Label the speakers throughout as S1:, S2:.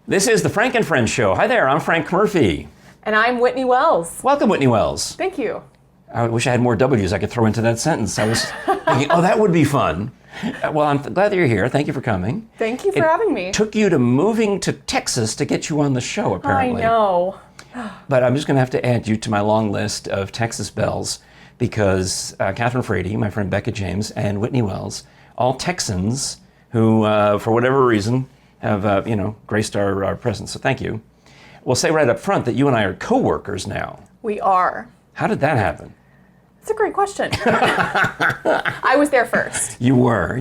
S1: This is the Frank and Friends Show. Hi there, I'm Frank Murphy.
S2: And I'm Whitney Wells.
S1: Welcome, Whitney Wells.
S2: Thank you.
S1: I wish I had more W's I could throw into that sentence. I was thinking, oh, that would be fun. Well, I'm glad that you're here. Thank you for coming.
S2: Thank you for having me.
S1: It took you to moving to Texas to get you on the show, apparently.
S2: I know.
S1: But I'm just going to have to add you to my long list of Texas belles because Catherine Frady, my friend Becca James, and Whitney Wells, all Texans who, for whatever reason, have graced our presence. So thank you. We'll say right up front that you and I are co-workers now.
S2: We are.
S1: How did that happen?
S2: That's a great question. I was there first.
S1: You were.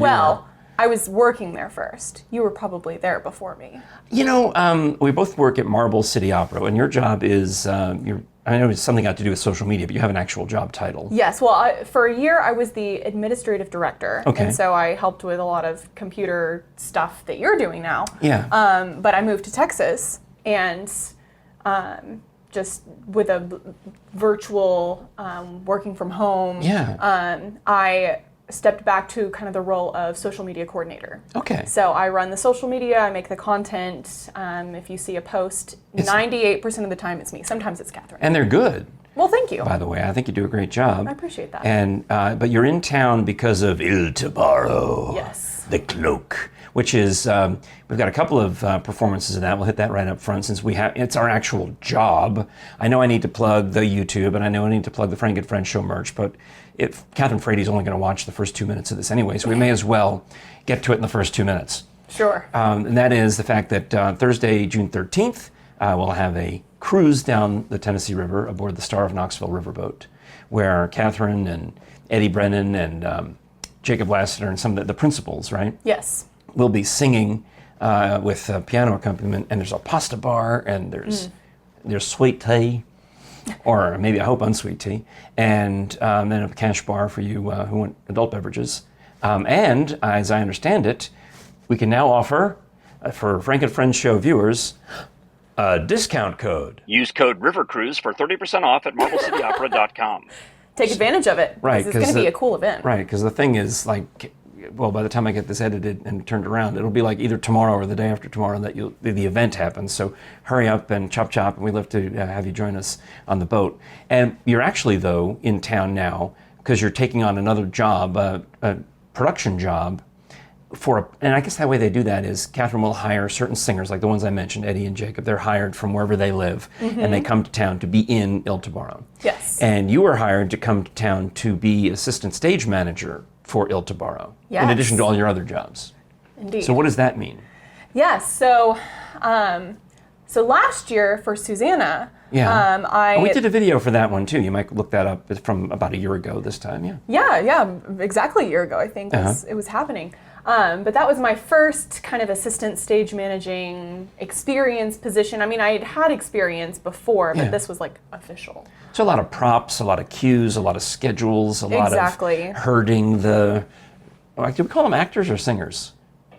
S2: I was working there first. You were probably there before me.
S1: You know, we both work at Marble City Opera, and your job is, I know it's something got to do with social media, but you have an actual job title.
S2: Yes, well, for a year I was the administrative director.
S1: Okay.
S2: And so I helped with a lot of computer stuff that you're doing now.
S1: Yeah.
S2: But I moved to Texas, and just with a virtual working from home, I stepped back to kind of the role of social media coordinator.
S1: Okay.
S2: So I run the social media, I make the content. If you see a post, 98% of the time it's me. Sometimes it's Catherine.
S1: And they're good.
S2: Well, thank you.
S1: By the way, I think you do a great job.
S2: I appreciate that.
S1: And but you're in town because of Il Tabarro.
S2: Yes.
S1: The Cloak, which is we've got a couple of performances of that. We'll hit that right up front since it's our actual job. I know I need to plug the YouTube, and I know I need to plug the Frank and Friends Show merch, but if Catherine Frady's only going to watch the first 2 minutes of this anyway, so we may as well get to it in the first 2 minutes.
S2: Sure.
S1: And that is the fact that Thursday, June 13th, we'll have a cruise down the Tennessee River aboard the Star of Knoxville riverboat, where Catherine and Eddie Brennan and Jacob Lassiter and some of the principals, right?
S2: Yes.
S1: We'll be singing with piano accompaniment, and there's a pasta bar, and there's sweet tea, or maybe I hope unsweet tea, and then a cash bar for you who want adult beverages. And as I understand it, we can now offer, for Frank and Friends Show viewers, a discount code. Use code RiverCruise for 30% off at MarbleCityOpera.com.
S2: Take advantage of it.
S1: Right.
S2: It's going to be a cool event.
S1: Right, because the thing is, like, well, by the time I get this edited and turned around, it'll be like either tomorrow or the day after tomorrow that the event happens. So hurry up and chop, and we'd love to have you join us on the boat. And you're actually, though, in town now because you're taking on another job, a production job, and I guess that way they do that is Catherine will hire certain singers, like the ones I mentioned, Eddie and Jacob. They're hired from wherever they live, and they come to town to be in Il Tabarro.
S2: Yes.
S1: And you were hired to come to town to be assistant stage manager for Il Tabarro, in addition to all your other jobs.
S2: Indeed.
S1: So what does that mean?
S2: Yes. So last year for Susanna,
S1: we did a video for that one too. You might look that up from about a year ago this time.
S2: Yeah, exactly a year ago I think it was happening. But that was my first kind of assistant stage managing experience position. I mean, I had experience before, but this was like official.
S1: So a lot of props, a lot of cues, a lot of schedules, a lot of herding do we call them actors or singers?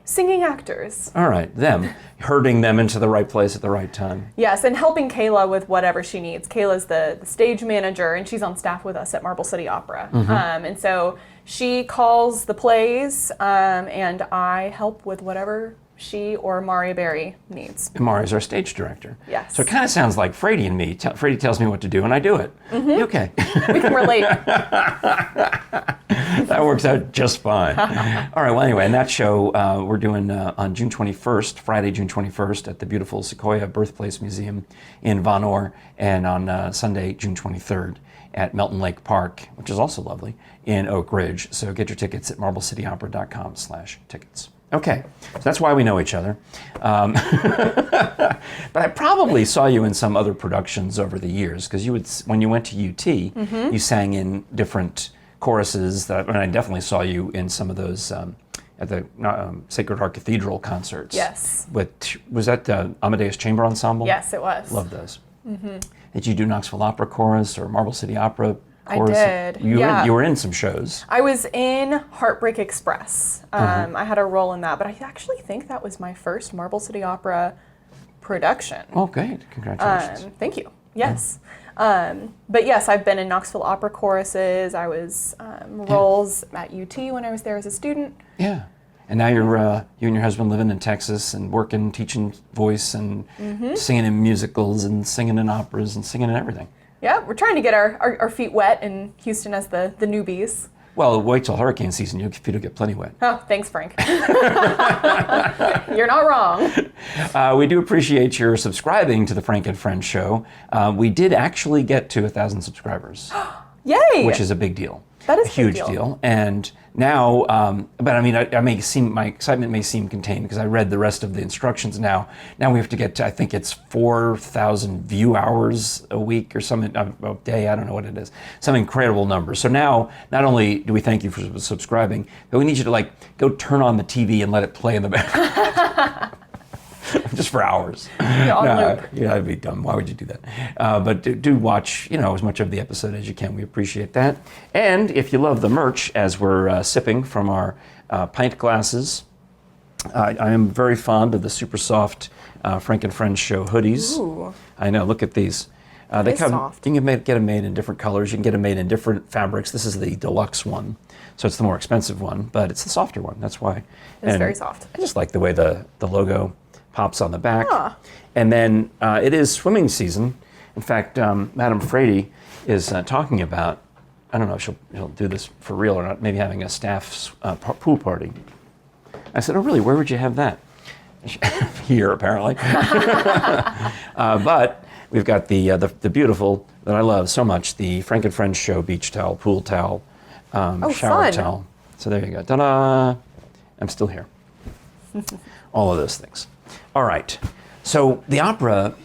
S2: Singing actors.
S1: All right, them. Herding them into the right place at the right time.
S2: Yes, and helping Kayla with whatever she needs. Kayla's the stage manager, and she's on staff with us at Marble City Opera. And so she calls the plays, and I help with whatever she or Maria Berry needs.
S1: And Maria's our stage director.
S2: Yes.
S1: So it kind of sounds like Frady and me. Frady tells me what to do, and I do it. Okay.
S2: We can relate.
S1: That works out just fine. All right, well, anyway, in that show, we're doing on June 21st, Friday, June 21st, at the beautiful Sequoyah Birthplace Museum in Vonore, and on Sunday, June 23rd, at Melton Lake Park, which is also lovely, in Oak Ridge. So get your tickets at MarbleCityOpera.com/tickets. Okay, so that's why we know each other. But I probably saw you in some other productions over the years, because when you went to UT, you sang in different choruses, and I definitely saw you in some of those at the Sacred Heart Cathedral concerts.
S2: Yes.
S1: Was that the Amadeus Chamber Ensemble?
S2: Yes, it was.
S1: Love those. Did you do Knoxville Opera Chorus or Marble City Opera Chorus?
S2: I did.
S1: You were in some shows.
S2: I was in Heartbreak Express. I had a role in that, but I actually think that was my first Marble City Opera production.
S1: Oh, great. Congratulations.
S2: Thank you. Yes. But yes, I've been in Knoxville Opera choruses. I was roles at UT when I was there as a student.
S1: Yeah. And now you're you and your husband living in Texas and working, teaching voice and singing in musicals and singing in operas and singing in everything.
S2: Yeah, we're trying to get our feet wet in Houston as the newbies.
S1: Well, wait till hurricane season. Your feet will get plenty wet.
S2: Oh, thanks, Frank. You're not wrong.
S1: We do appreciate your subscribing to the Frank and Friends show. We did actually get to 1,000 subscribers.
S2: Yay!
S1: Which is a big deal.
S2: That is
S1: a huge deal. And now, but I mean, my excitement may seem contained because I read the rest of the instructions now. Now we have to get to, I think it's 4,000 view hours a week or something, a day, I don't know what it is. Some incredible number. So now, not only do we thank you for subscribing, but we need you to go turn on the TV and let it play in the background. Just for hours.
S2: On loop.
S1: Yeah, that'd be dumb. Why would you do that? But do watch, as much of the episode as you can. We appreciate that. And if you love the merch, as we're sipping from our pint glasses, I am very fond of the super soft Frank and Friends show hoodies.
S2: Ooh.
S1: I know. Look at these. They come.
S2: Soft.
S1: You can get them made in different colors. You can get them made in different fabrics. This is the deluxe one, so it's the more expensive one, but it's the softer one. That's why.
S2: It's very soft.
S1: I just like the way the logo pops on the back. And then it is swimming season. In fact, Madam Frady is talking about, I don't know if she'll do this for real or not, maybe having a staff pool party. I said, oh really, where would you have that? Here, apparently. But we've got the beautiful, that I love so much, the Frank and Friends show beach towel, pool towel, shower
S2: fun.
S1: towel. So there you go, ta-da! I'm still here. All of those things. All right. So the opera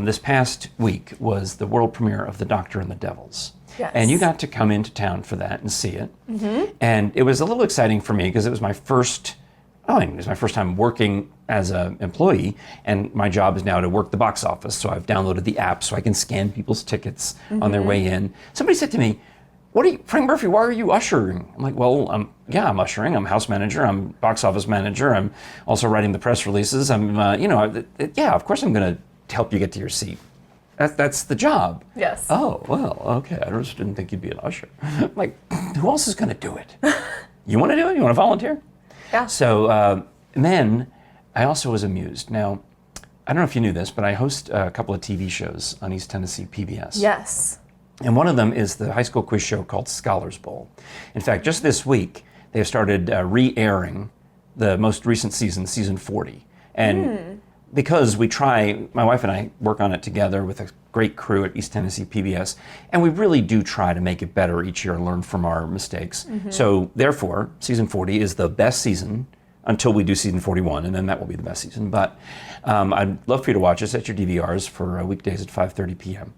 S1: this past week was the world premiere of The Doctor and the Devils.
S2: Yes.
S1: And you got to come into town for that and see it. And it was a little exciting for me because it was my first time working as an employee, and my job is now to work the box office. So I've downloaded the app so I can scan people's tickets on their way in. Somebody said to me, Frank Murphy, why are you ushering? I'm like, well, I'm ushering. I'm house manager. I'm box office manager. I'm also writing the press releases. I'm, of course I'm going to help you get to your seat. That's the job.
S2: Yes.
S1: Oh, well, okay. I just didn't think you'd be an usher. I'm like, who else is going to do it? You want to do it? You want to volunteer?
S2: Yeah.
S1: So then I also was amused. Now, I don't know if you knew this, but I host a couple of TV shows on East Tennessee PBS.
S2: Yes.
S1: And one of them is the high school quiz show called Scholars Bowl. In fact, just this week, they have started re-airing the most recent season, season 40. And because my wife and I work on it together with a great crew at East Tennessee PBS, and we really do try to make it better each year and learn from our mistakes. So therefore, season 40 is the best season until we do season 41, and then that will be the best season. But I'd love for you to watch us at your DVRs for weekdays at 5:30 p.m.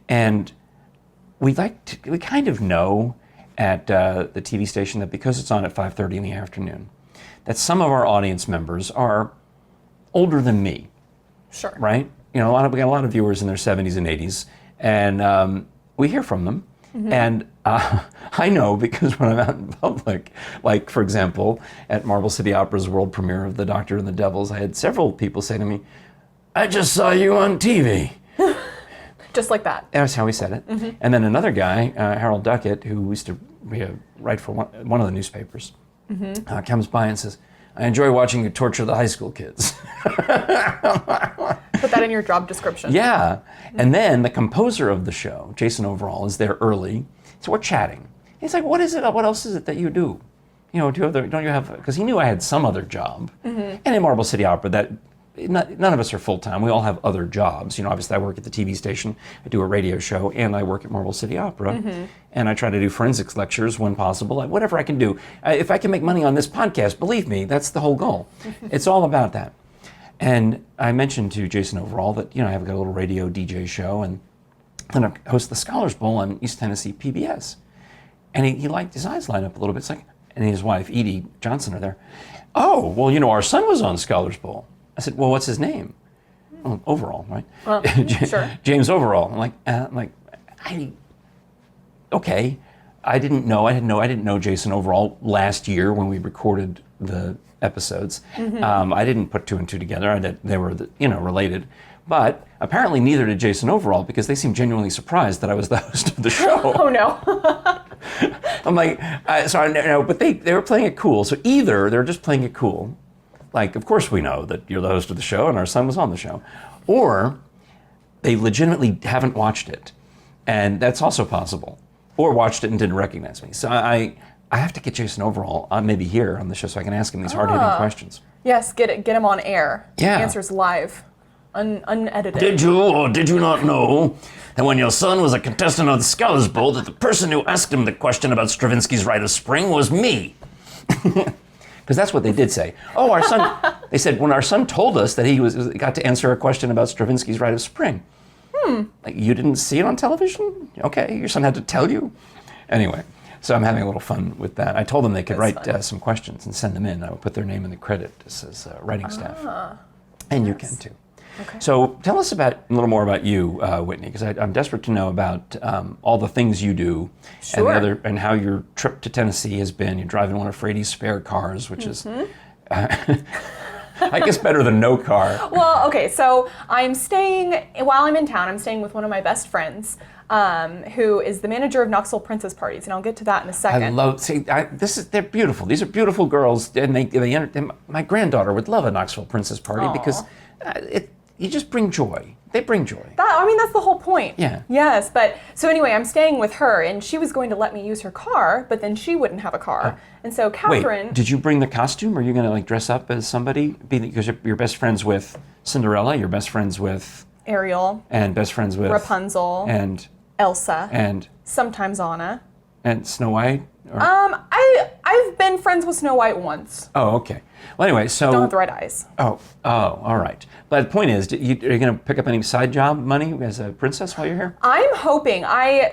S1: And we kind of know at the TV station that because it's on at 5:30 in the afternoon, that some of our audience members are older than me.
S2: Sure.
S1: Right? We got a lot of viewers in their 70s and 80s, and we hear from them. And I know because when I'm out in public, like for example, at Marble City Opera's world premiere of The Doctor and the Devils, I had several people say to me, "I just saw you on TV."
S2: Just like that.
S1: That's how he said it. And then another guy, Harold Duckett, who used to write for one of the newspapers, comes by and says, "I enjoy watching you torture the high school kids."
S2: Put that in your job description.
S1: Yeah. And then the composer of the show, Jason Overall, is there early. So we're chatting. He's like, what else is it that you do? Don't you have, because he knew I had some other job. And in Marble City Opera, that none of us are full-time. We all have other jobs. Obviously I work at the TV station, I do a radio show, and I work at Marble City Opera. And I try to do forensics lectures when possible, whatever I can do. If I can make money on this podcast, believe me, that's the whole goal. It's all about that. And I mentioned to Jason Overall that, I've got a little radio DJ show, and I host the Scholars Bowl on East Tennessee PBS. And he liked, his eyes light up a little bit. It's like, and his wife, Edie Johnson, are there. "Oh, well, our son was on Scholars Bowl." I said, "Well, what's his name?" "Oh, Overall, right?"
S2: Well, sure.
S1: James Overall. Okay. I didn't know Jason Overall last year when we recorded the episodes. I didn't put two and two together. They were related. But apparently neither did Jason Overall, because they seemed genuinely surprised that I was the host of the show.
S2: Oh no.
S1: I'm like, but they were playing it cool. So either they're just playing it cool, like, of course we know that you're the host of the show and our son was on the show, or they legitimately haven't watched it, and that's also possible, or watched it and didn't recognize me. So I have to get Jason Overall maybe here on the show so I can ask him these hard-hitting questions.
S2: Yes, get him on air.
S1: Yeah.
S2: Answers live, unedited.
S1: Did you or did you not know that when your son was a contestant on the Scholars Bowl, that the person who asked him the question about Stravinsky's Rite of Spring was me? Because that's what they did say. Oh, our son, they said, when our son told us that he got to answer a question about Stravinsky's Rite of Spring. Like, you didn't see it on television? Okay, your son had to tell you? Anyway, so I'm having a little fun with that. I told them they could write some questions and send them in. I would put their name in the credit as writing staff. And you can too.
S2: Okay.
S1: So tell us a little more about you, Whitney, because I'm desperate to know about all the things you do,
S2: Sure.
S1: and how your trip to Tennessee has been. You're driving one of Frady's spare cars, which is, I guess, better than no car.
S2: Well, okay, so while I'm in town, I'm staying with one of my best friends, who is the manager of Knoxville Princess Parties, and I'll get to that in a second.
S1: They're beautiful. These are beautiful girls, and my granddaughter would love a Knoxville Princess Party because you just bring joy. They bring joy.
S2: That's the whole point.
S1: Yeah.
S2: Yes, but so anyway, I'm staying with her, and she was going to let me use her car, but then she wouldn't have a car, and so Catherine.
S1: Wait, did you bring the costume? Are you going to dress up as somebody? Because you're best friends with Cinderella, you're best friends with
S2: Ariel,
S1: and best friends with
S2: Rapunzel,
S1: and
S2: Elsa,
S1: and
S2: sometimes Anna,
S1: and Snow White.
S2: I've been friends with Snow White once.
S1: Oh, okay. Well, anyway, so
S2: Don't have the right eyes.
S1: Oh, all right. But the point is, are you going to pick up any side job money as a princess while you're here?
S2: I'm hoping.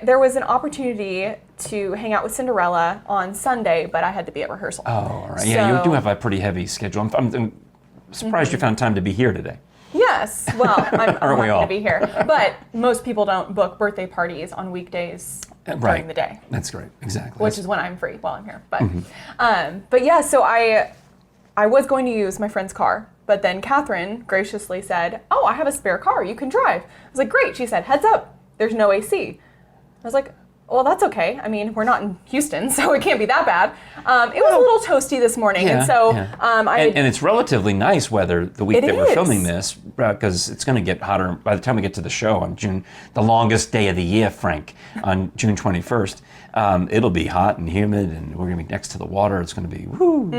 S2: There was an opportunity to hang out with Cinderella on Sunday, but I had to be at rehearsal.
S1: Oh, all right. Yeah, you do have a pretty heavy schedule. I'm surprised you found time to be here today.
S2: Yes. Well, I'm
S1: Aren't we
S2: happy
S1: all?
S2: to be here. But most people don't book birthday parties on weekdays during the day.
S1: That's great. Exactly.
S2: Which is when I'm free while I'm here. But yeah, so I was going to use my friend's car, but then Catherine graciously said, "Oh, I have a spare car. You can drive." I was like, "Great." She said, "Heads up, there's no AC." I was like, "Well, that's okay. I mean, we're not in Houston, so it can't be that bad." It was a little toasty this morning, and so
S1: and it's relatively nice weather the week that we're
S2: is.
S1: filming this, because it's going to get hotter by the time we get to the show on the longest day of the year, Frank, on June 21st. It'll be hot and humid, and we're going to be next to the water. It's going to be woo.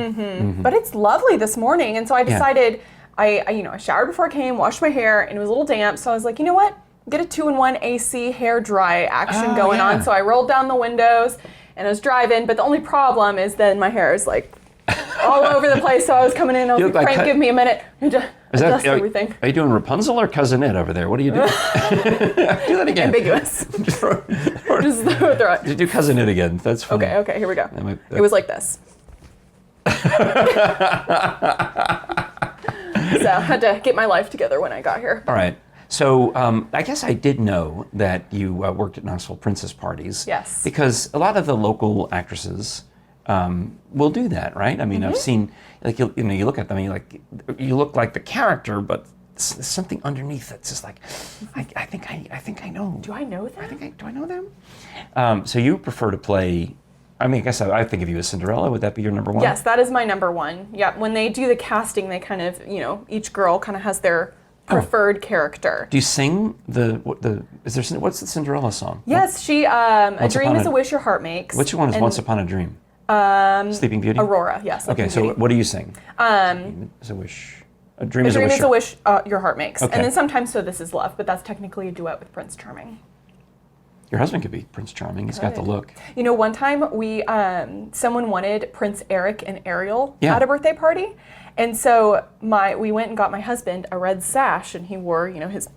S2: But it's lovely this morning, and so I decided I showered before I came, washed my hair, and it was a little damp, so I was like, you know what? Get a 2-in-1 AC hair dry action going on. So I rolled down the windows and I was driving, but the only problem is then my hair is like all over the place. So I was coming in and I was like, Frank, give me a minute to adjust everything.
S1: Are you doing Rapunzel or Cousinette over there? What are you doing? Do that again.
S2: Ambiguous. Just throw it.
S1: Do Cousinette again. That's funny.
S2: Okay, here we go. It was like this. So I had to get my life together when I got here.
S1: All right. So I guess I did know that you worked at Knoxville Princess Parties.
S2: Yes.
S1: Because a lot of the local actresses will do that, right? I mean, I've seen, like, you look at them, and you look like the character, but there's something underneath that's just like, I think I know.
S2: Do I know them?
S1: Do I know them? So you prefer to play. I mean, I guess I think of you as Cinderella. Would that be your number one?
S2: Yes, that is my number one. Yeah, when they do the casting, they kind of, each girl kind of has their preferred character.
S1: Do you sing what's the Cinderella song?
S2: Yes, she A Dream is a Wish Your Heart Makes.
S1: Which one is Once Upon a Dream? Sleeping Beauty?
S2: Aurora, yes.
S1: Okay, so what do you sing? Is a wish. A dream is a wish.
S2: Your heart makes.
S1: Okay.
S2: And then sometimes So This Is Love, but that's technically a duet with Prince Charming.
S1: Your husband could be Prince Charming. He's got the look.
S2: One time someone wanted Prince Eric and Ariel at a birthday party. And so we went and got my husband a red sash, and he wore, his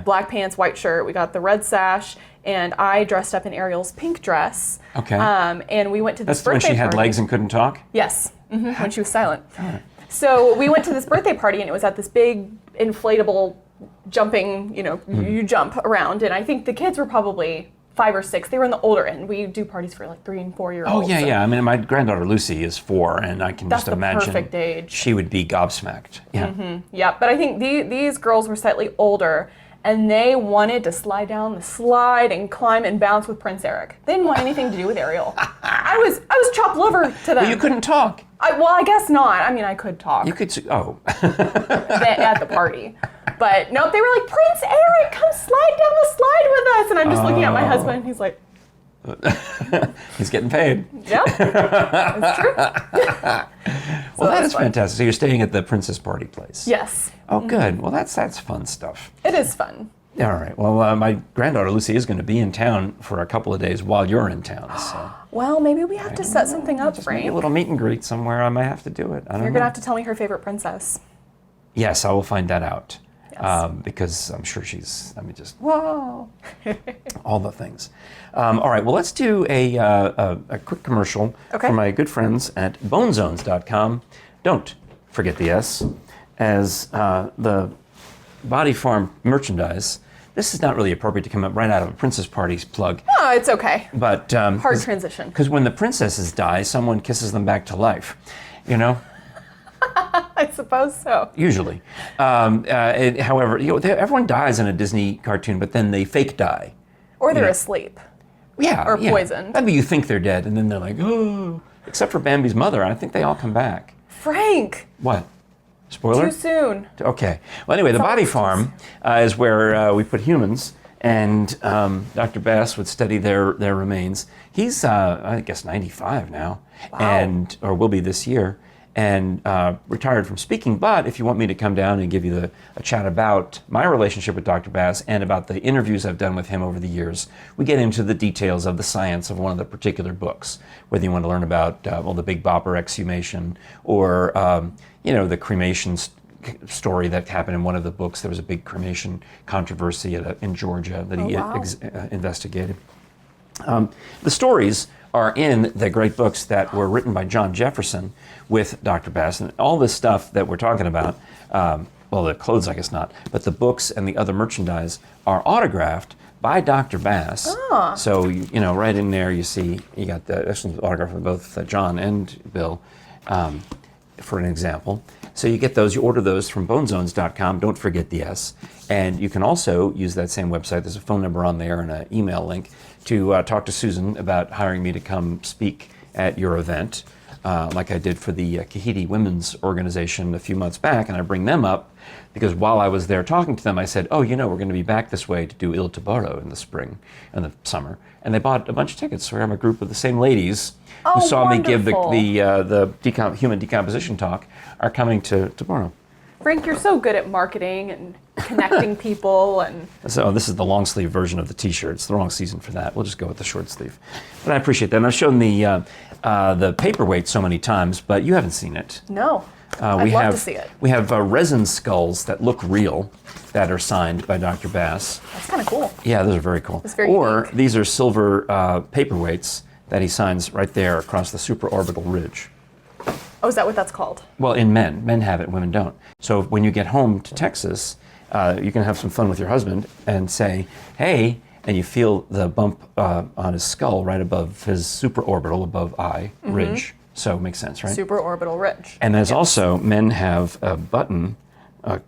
S2: black pants, white shirt. We got the red sash, and I dressed up in Ariel's pink dress.
S1: Okay.
S2: And we went to this birthday party.
S1: That's when she had legs and couldn't talk?
S2: Yes, when she was silent. So we went to this birthday party, and it was at this big inflatable jumping, you jump around. And I think the kids were probably 5 or 6. They were in the older end. We do parties for like 3 and 4 year olds.
S1: Oh, yeah,
S2: so
S1: yeah. I mean, my granddaughter Lucy is 4, and I can
S2: That's
S1: just
S2: the
S1: imagine
S2: perfect age.
S1: she would be gobsmacked. Yeah.
S2: Yeah, but I think these girls were slightly older, and they wanted to slide down the slide and climb and bounce with Prince Eric. They didn't want anything to do with Ariel. I was chopped liver to them.
S1: But you couldn't talk.
S2: I guess not. I mean, I could talk
S1: You could,
S2: at the party. But nope, they were like, Prince Eric, come slide down the slide with us. And I'm just looking at my husband, and he's like,
S1: he's getting paid.
S2: yep, it's true.
S1: Well, that is fantastic. So you're staying at the Princess Party place.
S2: Yes.
S1: Oh, good. Well, that's fun stuff.
S2: It is fun.
S1: All right. Well, my granddaughter Lucy is going to be in town for a couple of days while you're in town. So
S2: Well, maybe we have to set something up,
S1: maybe a
S2: Frank.
S1: little meet and greet somewhere. I might have to do it. I don't know.
S2: You're going to have to tell me her favorite princess.
S1: Yes, I will find that out.
S2: Yes.
S1: Because I'm sure she's, whoa, all the things. All right, well, let's do a quick commercial
S2: Okay.
S1: for my good friends at bonezones.com. Don't forget the S, as the Body Farm merchandise. This is not really appropriate to come up right out of a Princess Party's plug.
S2: Oh, it's okay.
S1: But
S2: Hard transition.
S1: because when the princesses die, someone kisses them back to life, you know?
S2: I suppose so.
S1: Usually. However, everyone dies in a Disney cartoon, but then they fake die.
S2: Or they're asleep.
S1: Yeah.
S2: Or
S1: yeah.
S2: poisoned.
S1: I mean, you think they're dead, and then they're like, oh. Except for Bambi's mother, I think they all come back.
S2: Frank,
S1: What? Spoiler?
S2: too soon.
S1: Okay. Well, anyway, the Body Farm is where we put humans, and Dr. Bass would study their remains. He's, I guess, 95 now, or will be this year, and retired from speaking. But if you want me to come down and give you a chat about my relationship with Dr. Bass and about the interviews I've done with him over the years, we get into the details of the science of one of the particular books, whether you want to learn about the Big Bopper exhumation or the cremation story that happened in one of the books. There was a big cremation controversy in Georgia that he investigated. The stories are in the great books that were written by John Jefferson with Dr. Bass. And all this stuff that we're talking about, well, the clothes, I guess not, but the books and the other merchandise are autographed by Dr. Bass. So, right in there you see, you got the excellent autograph of both John and Bill, for an example. So you get those, you order those from bonezones.com, don't forget the S. And you can also use that same website, there's a phone number on there and an email link to talk to Susan about hiring me to come speak at your event, like I did for the Kahiti Women's Organization a few months back. And I bring them up because while I was there talking to them, I said, we're going to be back this way to do Il Tabarro in the spring and the summer. And they bought a bunch of tickets. So I'm a group of the same ladies who saw me give the human decomposition talk are coming to Tabarro.
S2: Frank, you're so good at marketing and connecting people and
S1: So this is the long sleeve version of the T-shirt. It's the wrong season for that. We'll just go with the short sleeve. But I appreciate that. And I've shown the paperweight so many times, but you haven't seen it.
S2: no. I'd love to see it.
S1: We have resin skulls that look real that are signed by Dr. Bass.
S2: That's kind of cool.
S1: Yeah, those are very cool.
S2: It's very
S1: Or
S2: unique.
S1: these are silver paperweights that he signs right there across the supraorbital ridge.
S2: Oh, is that what that's called?
S1: Well, in men. Men have it, women don't. So when you get home to Texas, you can have some fun with your husband and say, hey, and you feel the bump on his skull right above his supraorbital, above eye, ridge. So it makes sense, right?
S2: Supraorbital ridge.
S1: And there's also, men have a button, a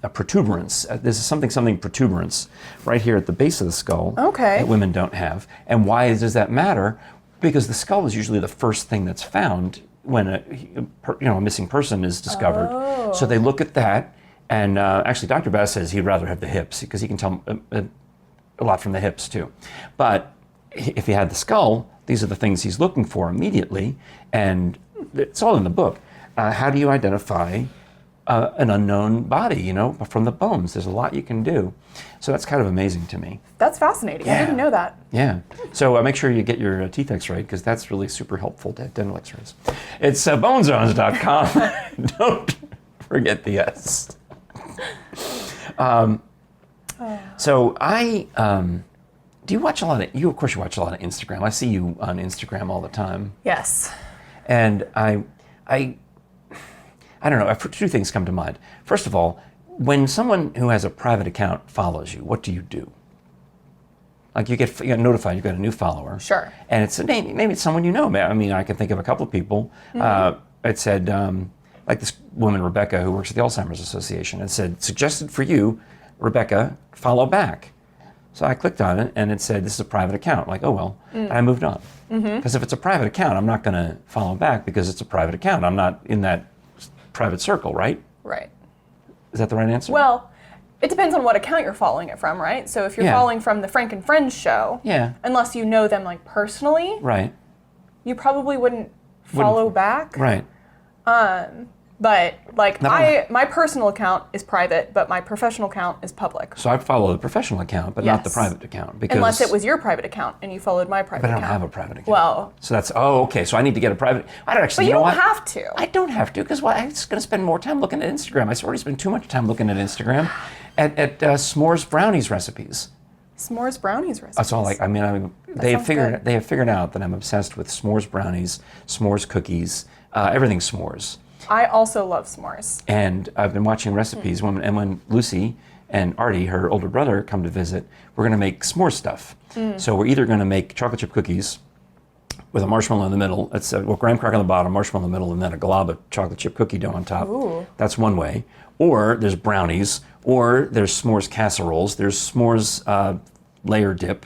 S1: protuberance. This is something protuberance right here at the base of the skull that women don't have. And why does that matter? Because the skull is usually the first thing that's found when a missing person is discovered. So they look at that, and actually Dr. Bass says he'd rather have the hips because he can tell a lot from the hips too. But if he had the skull, these are the things he's looking for immediately, and it's all in the book. How do you identify an unknown body, from the bones? There's a lot you can do. So that's kind of amazing to me.
S2: That's fascinating. I didn't know that.
S1: Yeah. So make sure you get your teeth x-rayed because that's really super helpful to dental x-rays. It's bonezones.com. Don't forget the S. So do you watch a lot of, of course you watch a lot of Instagram. I see you on Instagram all the time.
S2: Yes.
S1: And I don't know, two things come to mind. First of all, when someone who has a private account follows you, what do you do? Like you get notified you've got a new follower.
S2: Sure.
S1: And it's maybe it's someone you know. I mean, I can think of a couple of people. It said, like this woman, Rebecca, who works at the Alzheimer's Association, it said, suggested for you, Rebecca, follow back. So I clicked on it and it said, this is a private account. Like, oh, well, and I moved on. Because if it's a private account, I'm not going to follow back because it's a private account. I'm not in that private circle, right?
S2: Right.
S1: Is that the right answer?
S2: Well, it depends on what account you're following it from, right? So if you're following from the Frank and Friends show, unless you know them like personally,
S1: right,
S2: you probably wouldn't follow back.
S1: Right.
S2: But like my personal account is private, but my professional account is public.
S1: So I follow the professional account, but not the private account. Because
S2: unless it was your private account and you followed my private account.
S1: But I don't have a private account.
S2: Well.
S1: So that's, okay, so I need to get a private, I don't actually,
S2: But you don't
S1: what?
S2: have to.
S1: I don't have to, because I'm just going to spend more time looking at Instagram. I already spend too much time looking at Instagram at s'mores brownies recipes.
S2: S'mores brownies recipes.
S1: That's all they have figured out that I'm obsessed with s'mores brownies, s'mores cookies, everything s'mores.
S2: I also love s'mores.
S1: And I've been watching recipes, when Lucy and Artie, her older brother, come to visit, we're going to make s'mores stuff. So we're either going to make chocolate chip cookies with a marshmallow in the middle, graham cracker on the bottom, marshmallow in the middle, and then a glob of chocolate chip cookie dough on top.
S2: Ooh.
S1: That's one way. Or there's brownies, or there's s'mores casseroles, there's s'mores layer dip,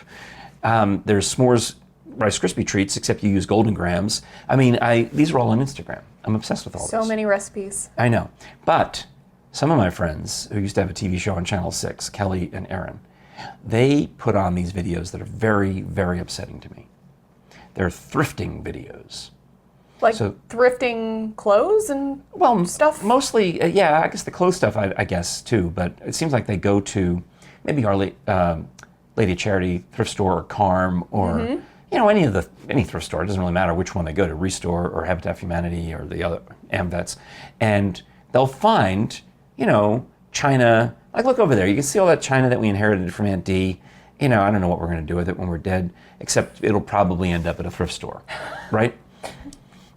S1: there's s'mores Rice Krispie treats, except you use golden grams. I mean, these are all on Instagram. I'm obsessed with all this.
S2: So many recipes.
S1: I know. But some of my friends who used to have a TV show on Channel 6, Kelly and Aaron, they put on these videos that are very, very upsetting to me. They're thrifting videos.
S2: Like thrifting clothes and stuff?
S1: Mostly, I guess the clothes stuff, I guess, too. But it seems like they go to maybe Our Lady of Charity thrift store or Carm or... any thrift store, it doesn't really matter which one they go to, Restore or Habitat for Humanity or the other AmVets, and they'll find, china, like look over there, you can see all that china that we inherited from Aunt Dee. I don't know what we're going to do with it when we're dead, except it'll probably end up at a thrift store, right?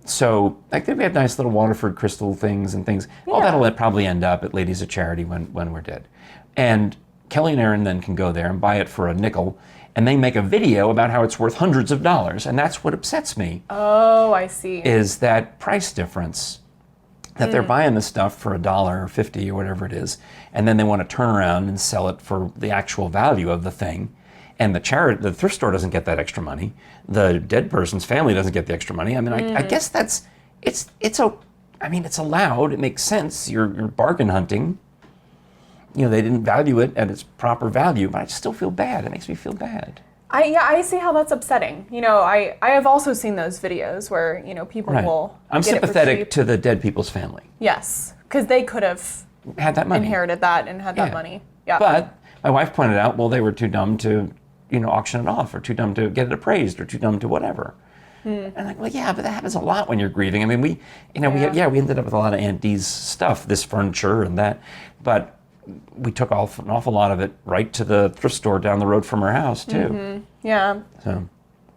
S1: So, like, we have nice little Waterford crystal things and things. Yeah. All that'll probably end up at Ladies of Charity when we're dead. And Kelly and Aaron then can go there and buy it for a nickel, and they make a video about how it's worth hundreds of dollars. And that's what upsets me.
S2: Oh, I see.
S1: Is that price difference. That they're buying this stuff for $1 or 50 or whatever it is, and then they want to turn around and sell it for the actual value of the thing. And the thrift store doesn't get that extra money. The dead person's family doesn't get the extra money. I mean, I guess it's allowed. It makes sense. You're bargain hunting. They didn't value it at its proper value, but I still feel bad. It makes me feel bad.
S2: I see how that's upsetting. I have also seen those videos where, people will
S1: I'm
S2: get
S1: sympathetic
S2: it for cheap.
S1: to the dead people's family.
S2: Yes, because they could have
S1: had that money.
S2: Inherited that and had that money. Yeah.
S1: But my wife pointed out, well, they were too dumb to, auction it off, or too dumb to get it appraised, or too dumb to whatever. And I'm like, well, yeah, but that happens a lot when you're grieving. I mean, we ended up with a lot of Aunt Dee's stuff, this furniture and that, but we took an awful lot of it right to the thrift store down the road from her house, too.
S2: Mm-hmm. Yeah.
S1: So,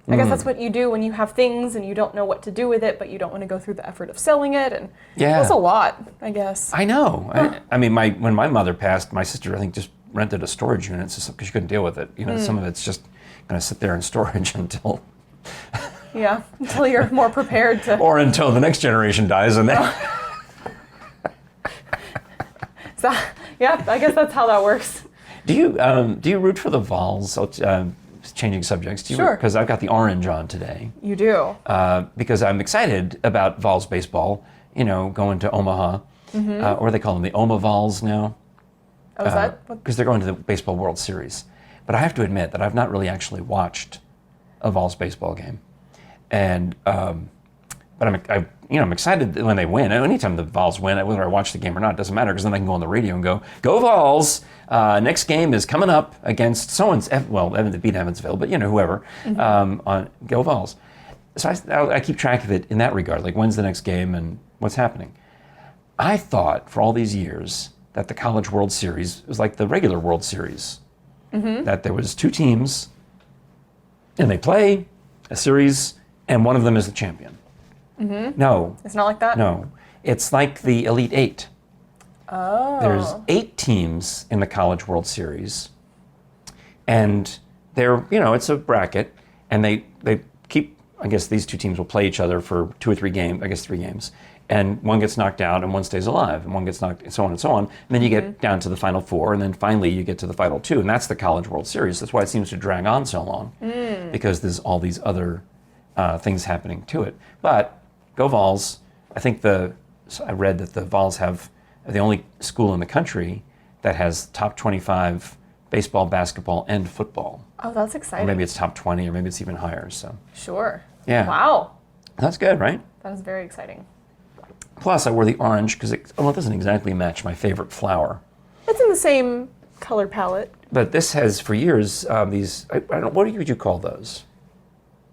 S2: I guess that's what you do when you have things and you don't know what to do with it, but you don't want to go through the effort of selling it. And that's a lot, I guess.
S1: I know. I mean, when my mother passed, my sister, I think, just rented a storage unit because she couldn't deal with it. Some of it's just going to sit there in storage until...
S2: Yeah, until you're more prepared to...
S1: Or until the next generation dies and then...
S2: Yeah, I guess that's how that works.
S1: Do you root for the Vols? Changing subjects.
S2: Sure.
S1: Because I've got the orange on today.
S2: You do.
S1: Because I'm excited about Vols baseball. Going to Omaha, or they call them the Oma Vols now.
S2: Oh, is that?
S1: Because they're going to the Baseball World Series. But I have to admit that I've not really actually watched a Vols baseball game, and but I'm excited when they win. Anytime the Vols win, whether I watch the game or not, doesn't matter, because then I can go on the radio and go Vols! Next game is coming up against someone's, they beat Evansville, but whoever, on Go Vols. So I keep track of it in that regard, like when's the next game and what's happening. I thought for all these years that the College World Series was like the regular World Series, that there was two teams, and they play a series, and one of them is the champion. No.
S2: It's not like that?
S1: No. It's like the Elite Eight.
S2: Oh.
S1: There's 8 teams in the College World Series, and they're, it's a bracket, and they keep, I guess these two teams will play each other for 2 or 3 games, I guess 3 games. And one gets knocked out and one stays alive, and one gets knocked, and so on and so on. And then you get down to the final 4, and then finally you get to the final 2, and that's the College World Series. That's why it seems to drag on so long, because there's all these other things happening to it. But go Vols! I think I read that the Vols are the only school in the country that has top 25 baseball, basketball, and football.
S2: Oh, that's exciting.
S1: Or maybe it's top 20, or maybe it's even higher. So
S2: Sure.
S1: yeah.
S2: Wow.
S1: That's good, right?
S2: That is very exciting.
S1: Plus, I wore the orange because it doesn't exactly match my favorite flower.
S2: It's in the same color palette.
S1: But this has, for years, these, I don't know, what would you call those?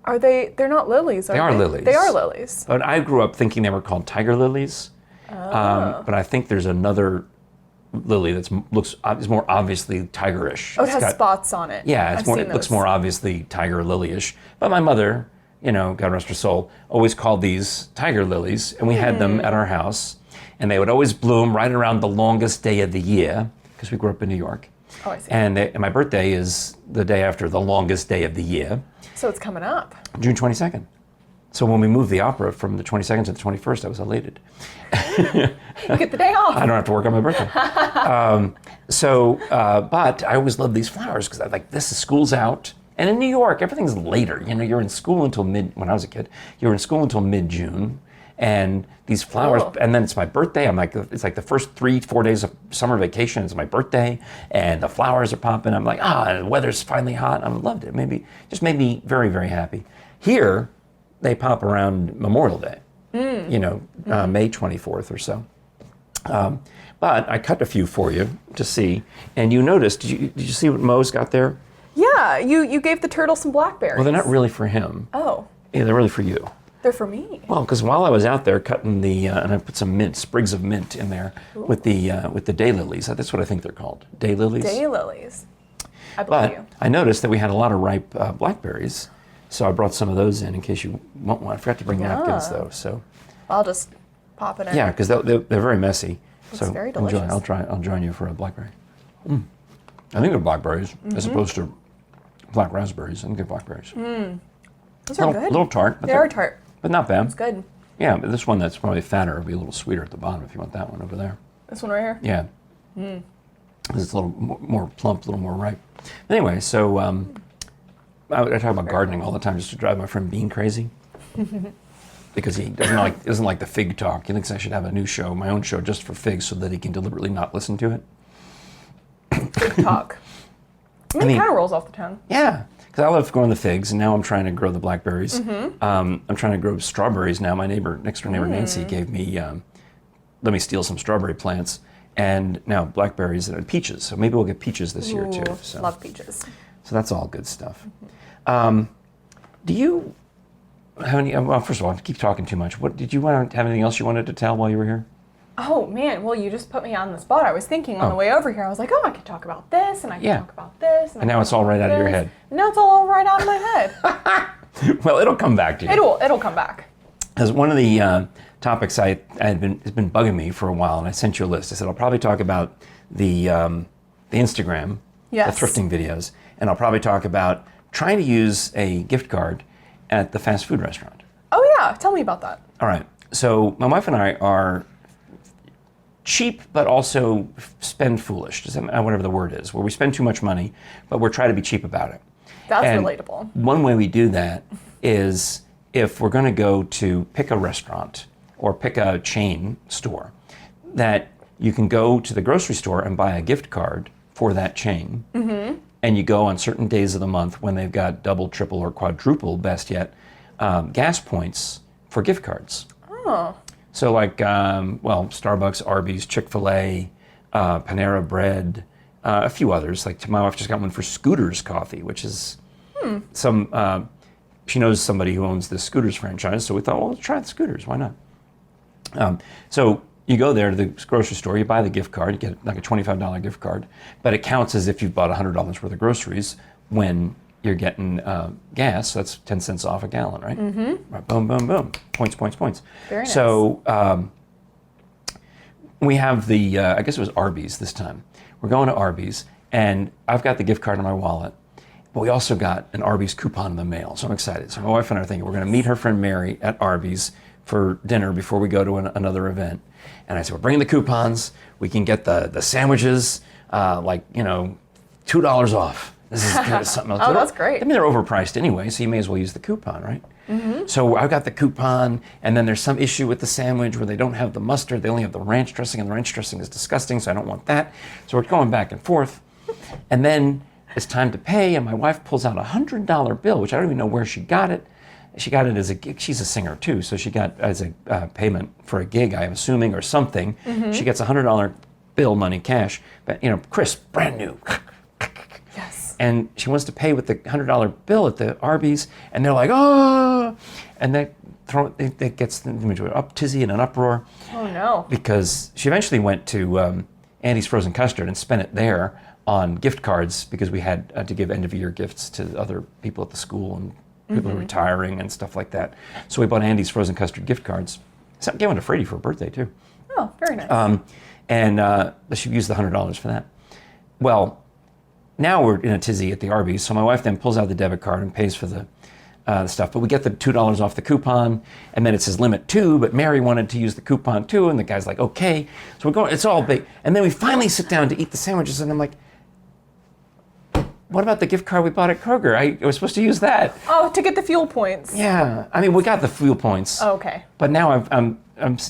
S2: They're not lilies, are they?
S1: They are lilies.
S2: They are lilies.
S1: But I grew up thinking they were called tiger lilies. But I think there's another lily that is more obviously tigerish.
S2: Oh, it has spots on it.
S1: Yeah, it looks more obviously tiger lily-ish. But my mother, God rest her soul, always called these tiger lilies, and we had them at our house, and they would always bloom right around the longest day of the year, because we grew up in New York.
S2: Oh, I see.
S1: And my birthday is the day after the longest day of the year.
S2: So it's coming up.
S1: June 22nd. So when we moved the opera from the 22nd to the 21st, I was elated.
S2: You get the day off.
S1: I don't have to work on my birthday. But I always loved these flowers because I'm like, school's out. And in New York, everything's later. You're in school until when I was a kid, you were in school until mid-June. And these flowers, and then it's my birthday. It's like the first 3-4 days of summer vacation. It's my birthday, and the flowers are popping. I'm like, the weather's finally hot. I loved it. Just made me very, very happy. Here, they pop around Memorial Day, May 24th or so. But I cut a few for you to see, and you noticed. Did you see what Mo's got there?
S2: Yeah, you gave the turtle some blackberries.
S1: Well, they're not really for him.
S2: Oh.
S1: Yeah, they're really for you.
S2: They're for me.
S1: Well, because while I was out there cutting and I put some sprigs of mint in there with the daylilies. That's what I think they're called, daylilies.
S2: Daylilies. I believe you.
S1: I noticed that we had a lot of ripe blackberries, so I brought some of those in case you want one. I forgot to bring napkins though, so.
S2: I'll just pop it in.
S1: Yeah, because they're very messy.
S2: It's
S1: so
S2: very delicious.
S1: Enjoy. I'll join you for a blackberry. I think they're blackberries as opposed to black raspberries. I think they're blackberries.
S2: Those are good.
S1: A little tart. But
S2: they are tart.
S1: But not bad.
S2: It's good.
S1: Yeah, but this one that's probably fatter will be a little sweeter at the bottom if you want that one over there.
S2: This one right here?
S1: Yeah. It's a little more plump, a little more ripe. Anyway, so I talk about gardening all the time just to drive my friend Bean crazy. Because he doesn't like the fig talk. He thinks I should have a new show, my own show, just for figs so that he can deliberately not listen to it.
S2: Fig talk. I mean, it kind of rolls off the tongue.
S1: Yeah. Because I love growing the figs, and now I'm trying to grow the blackberries. I'm trying to grow strawberries now. My next door neighbor Nancy gave me, let me steal some strawberry plants, and now blackberries and peaches. So maybe we'll get peaches this year too. So.
S2: Love peaches.
S1: So that's all good stuff. Do you have any? Well, first of all, I keep talking too much. Did you want to have anything else you wanted to tell while you were here?
S2: Oh man, well you just put me on the spot. I was thinking on the way over here, I was like, I could talk about this, and I could talk about this.
S1: And now it's all right out of your head.
S2: Now it's all right out of my head.
S1: Well, it'll come back to you.
S2: It'll come back.
S1: As one of the topics has been bugging me for a while, and I sent you a list. I said I'll probably talk about the Instagram, the thrifting videos, and I'll probably talk about trying to use a gift card at the fast food restaurant.
S2: Oh yeah, tell me about that.
S1: All right. So my wife and I are cheap, but also spend foolish, whatever the word is, where we spend too much money, but we're trying to be cheap about it.
S2: That's relatable.
S1: One way we do that is if we're going to go to pick a restaurant or pick a chain store, that you can go to the grocery store and buy a gift card for that chain, and you go on certain days of the month when they've got double, triple, or quadruple, best yet, gas points for gift cards.
S2: Oh.
S1: So like, Starbucks, Arby's, Chick-fil-A, Panera Bread, a few others. Like my wife just got one for Scooters Coffee, which is she knows somebody who owns the Scooters franchise. So we thought, well, let's try the Scooters. Why not? So you go there to the grocery store, you buy the gift card, you get like a $25 gift card, but it counts as if you've bought $100 worth of groceries when you're getting gas. So that's 10 cents off a gallon, right? Right, boom, boom, boom. Points, points, points.
S2: Very nice.
S1: So we have the, I guess it was Arby's this time. We're going to Arby's, and I've got the gift card in my wallet, But we also got an Arby's coupon in the mail, so I'm excited. So my wife and I are thinking we're going to meet her friend Mary at Arby's for dinner before we go to another event. And I said, we're bringing the coupons. We can get the sandwiches, $2 off. This is something else.
S2: Oh, that's great.
S1: I mean, they're overpriced anyway, so you may as well use the coupon, right? Mm-hmm. So I got the coupon, and then there's some issue with the sandwich where they don't have the mustard. They only have the ranch dressing, and the ranch dressing is disgusting, so I don't want that. So we're going back and forth. And then it's time to pay, and my wife pulls out a $100 bill, which I don't even know where she got it. She got it as a gig. She's a singer too, so she got as a payment for a gig, I'm assuming, or something. Mm-hmm. She gets a $100 bill, money, cash, but crisp, brand new.
S2: Yes.
S1: And she wants to pay with the $100 bill at the Arby's, and they're like, oh, and that gets them into an tizzy and an uproar.
S2: Oh no!
S1: Because she eventually went to Andy's Frozen Custard and spent it there on gift cards because we had to give end of year gifts to other people at the school and people who are retiring and stuff like that. So we bought Andy's Frozen Custard gift cards. So I gave one to Freddie for her birthday too.
S2: Oh, very nice.
S1: And she used the $100 for that. Well, now we're in a tizzy at the Arby's, so my wife then pulls out the debit card and pays for the stuff. But we get the $2 off the coupon, and then it says limit 2, but Mary wanted to use the coupon too, and the guy's like, okay. So we're going, it's all big. And then we finally sit down to eat the sandwiches, and I'm like, what about the gift card we bought at Kroger? I was supposed to use that.
S2: Oh, to get the fuel points.
S1: Yeah, I mean, we got the fuel points.
S2: Oh, okay.
S1: But now I'm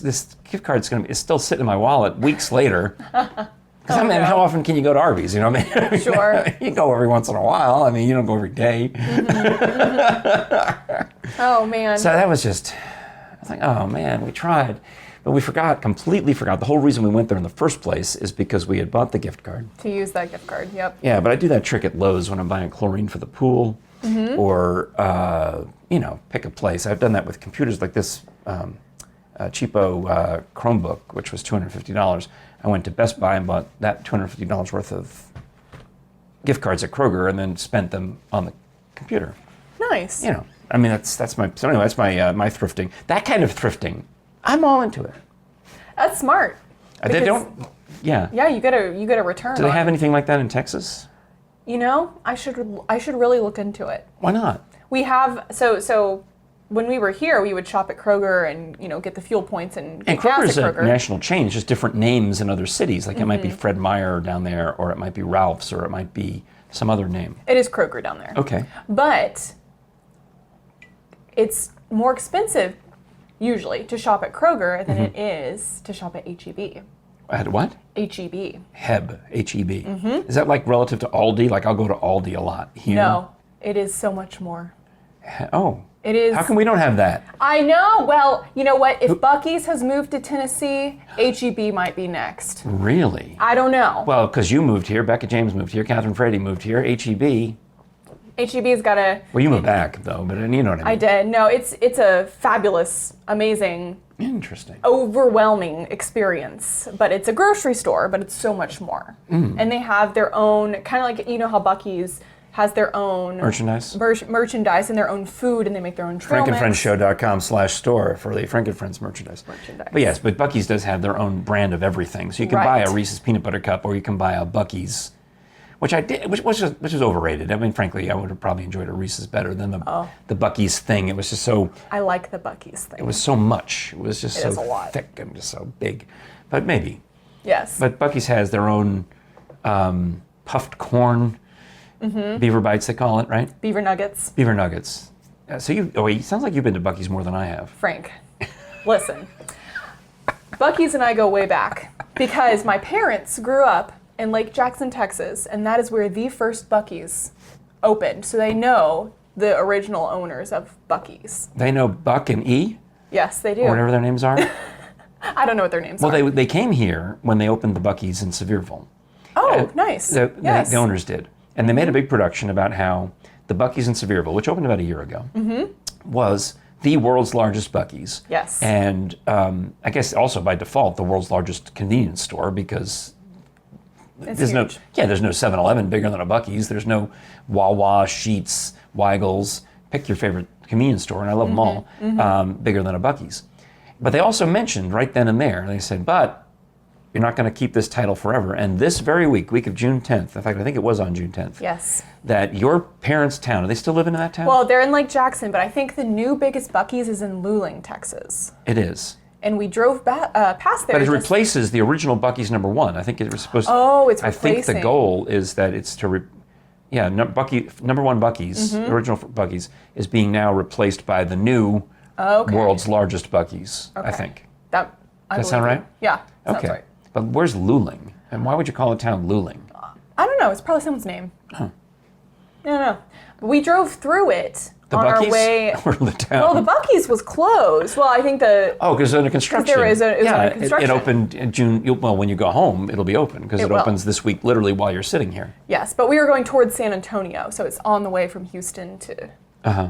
S1: this gift card's it's still sitting in my wallet weeks later. Because
S2: no.
S1: how often can you go to Arby's? You know what I mean?
S2: Sure.
S1: You go every once in a while. I mean, you don't go every day.
S2: Oh man.
S1: So that was just, I was like, oh man, we tried. But we completely forgot. The whole reason we went there in the first place is because we had bought the gift card.
S2: To use that gift card, yep.
S1: Yeah, but I do that trick at Lowe's when I'm buying chlorine for the pool, or pick a place. I've done that with computers like this cheapo Chromebook, which was $250. I went to Best Buy and bought that $250 worth of gift cards at Kroger, and then spent them on the computer.
S2: Nice.
S1: I mean that's my my thrifting. That kind of thrifting, I'm all into it.
S2: That's smart.
S1: They don't. Yeah.
S2: Yeah, you get a return.
S1: Do they have anything like that in Texas?
S2: I should really look into it.
S1: Why not?
S2: We have so when we were here, we would shop at Kroger and get the fuel points and get gas
S1: Kroger's
S2: at Kroger.
S1: a national chain, just different names in other cities. Like it might be Fred Meyer down there, or it might be Ralph's, or it might be some other name.
S2: It is Kroger down there.
S1: Okay.
S2: But it's more expensive usually to shop at Kroger than it is to shop at H-E-B.
S1: At what?
S2: H-E-B.
S1: Heb, H-E-B. Is that like relative to Aldi? Like I'll go to Aldi a lot here.
S2: No, it is so much more.
S1: Oh.
S2: It is.
S1: How come we don't have that?
S2: I know. Well, you know what? If Buc-ee's has moved to Tennessee, H-E-B might be next.
S1: Really?
S2: I don't know.
S1: Well, because you moved here, Becca James moved here, Catherine Frady moved here, H-E-B.
S2: H-E-B's got a...
S1: Well, you moved back, though, but you know what I mean.
S2: I did. No, it's a fabulous, amazing,
S1: interesting,
S2: overwhelming experience. But it's a grocery store, but it's so much more. And they have their own, kind of like, how Buc-ee's has their own
S1: merchandise
S2: and their own food, and they make their own trail mix.
S1: FrankandFriendsShow.com/store for the Frank and Friends merchandise. But yes, but Buc-ee's does have their own brand of everything. So you can buy a Reese's peanut butter cup, or you can buy a Buc-ee's, which I did, which is overrated. I mean, frankly, I would have probably enjoyed a Reese's better than the Buc-ee's thing. It was just so.
S2: I like the Buc-ee's thing.
S1: It was so much. It was just so thick and just so big. But maybe.
S2: Yes.
S1: But Buc-ee's has their own puffed corn. Beaver bites, they call it, right?
S2: Beaver nuggets.
S1: Beaver nuggets. So it sounds like you've been to Buc-ee's more than I have.
S2: Frank, listen. Buc-ee's and I go way back because my parents grew up in Lake Jackson, Texas, and that is where the first Buc-ee's opened. So they know the original owners of Buc-ee's.
S1: They know Buck and E?
S2: Yes, they do.
S1: Or whatever their names are?
S2: I don't know what their names are.
S1: Well, they came here when they opened the Buc-ee's in Sevierville.
S2: Oh, nice.
S1: The owners did. And they made a big production about how the Buc-ee's in Sevierville, which opened about a year ago, was the world's largest Buc-ee's.
S2: Yes.
S1: And I guess also by default, the world's largest convenience store, because there's no 7-Eleven bigger than a Buc-ee's. There's no Wawa, Sheetz, Weigel's. Pick your favorite convenience store, and I love them all, bigger than a Buc-ee's. But they also mentioned right then and there, they said, but you're not going to keep this title forever. And this very week of June 10th, in fact, I think it was on June 10th.
S2: Yes.
S1: That your parents' town, are they still living in that town?
S2: Well, they're in Lake Jackson, but I think the new biggest Buc-ee's is in Luling, Texas.
S1: It is.
S2: And we drove past there.
S1: But it replaces the original Buc-ee's #1. I think it was supposed to.
S2: Oh, it's
S1: I think the
S2: replacing.
S1: goal is that it's to, #1 Buc-ee's, the original Buc-ee's, is being now replaced by the new world's largest Buc-ee's, I think.
S2: Does
S1: that sound right?
S2: Yeah, sounds
S1: Okay.
S2: right.
S1: But where's Luling? And why would you call a town Luling?
S2: I don't know. It's probably someone's name. Huh. I don't know. We drove through it on
S1: Buc-ee's?
S2: our way.
S1: Or the town?
S2: Well, the Buc-ee's was closed. Well, I think
S1: because under construction.
S2: There is under construction.
S1: It opened in June. Well, when you go home, it'll be open because it opens this week, literally while you're sitting here.
S2: Yes, but we were going towards San Antonio, so it's on the way from Houston to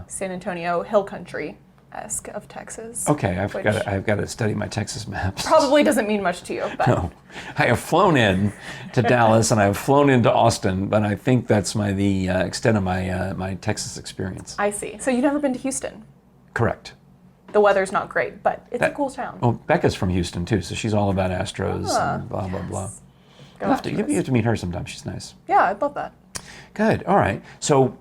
S2: San Antonio, Hill Country-esque of Texas.
S1: Okay, I've got to study my Texas maps.
S2: Probably doesn't mean much to you, but
S1: No, I have flown in to Dallas and I have flown into Austin, but I think that's the extent of my Texas experience.
S2: I see. So you've never been to Houston?
S1: Correct.
S2: The weather's not great, but it's a cool town.
S1: Oh, Becca's from Houston too, so she's all about Astros and blah blah blah. You have to meet her sometime. She's nice.
S2: Yeah, I'd love that.
S1: Good. All right. So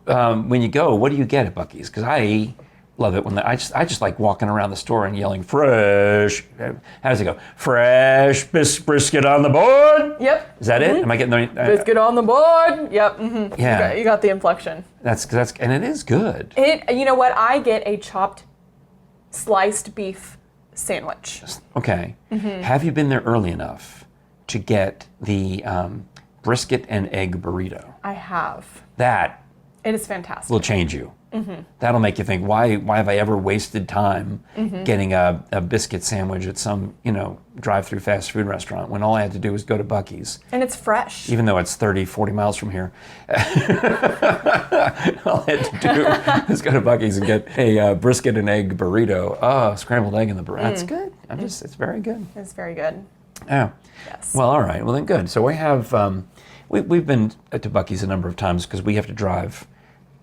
S1: when you go, what do you get at Buc-ee's? Because I love it when I just like walking around the store and yelling fresh. How does it go? Fresh brisket on the board.
S2: Yep.
S1: Is that it? Am I getting the
S2: biscuit on the board? Yep. Mm-hmm.
S1: Yeah.
S2: You got the inflection.
S1: That's and it is good.
S2: You know what? I get a chopped sliced beef sandwich.
S1: Okay. Have you been there early enough to get the brisket and egg burrito?
S2: I have.
S1: That
S2: It is fantastic.
S1: will change you. That'll make you think, why have I ever wasted time getting a biscuit sandwich at some, drive-through fast food restaurant when all I had to do was go to Buc-ee's.
S2: And it's fresh.
S1: Even though it's 30, 40 miles from here. All I had to do was go to Buc-ee's and get a brisket and egg burrito. Oh, scrambled egg in the burrito. That's good. It's very good.
S2: It's very good.
S1: Yeah.
S2: Yes.
S1: Well, all right. Well, then good. So we have, we've been to Buc-ee's a number of times because we have to drive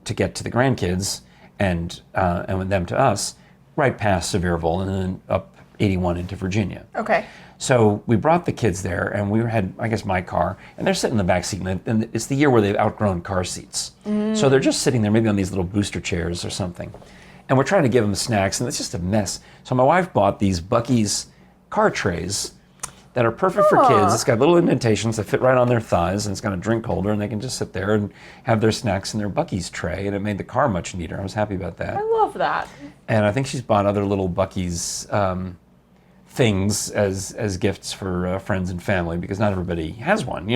S1: to get to the grandkids and with them to us, right past Sevierville and then up 81 into Virginia.
S2: Okay.
S1: So we brought the kids there, and we had, I guess, my car, and they're sitting in the back seat, and it's the year where they've outgrown car seats. So they're just sitting there, maybe on these little booster chairs or something. And we're trying to give them snacks, and it's just a mess. So my wife bought these Buc-ee's car trays that are perfect for kids. It's got little indentations that fit right on their thighs, and it's got a drink holder, and they can just sit there and have their snacks in their Buc-ee's tray, and it made the car much neater. I was happy about that.
S2: I love that.
S1: And I think she's bought other little Buc-ee's things as gifts for friends and family, because not everybody has one.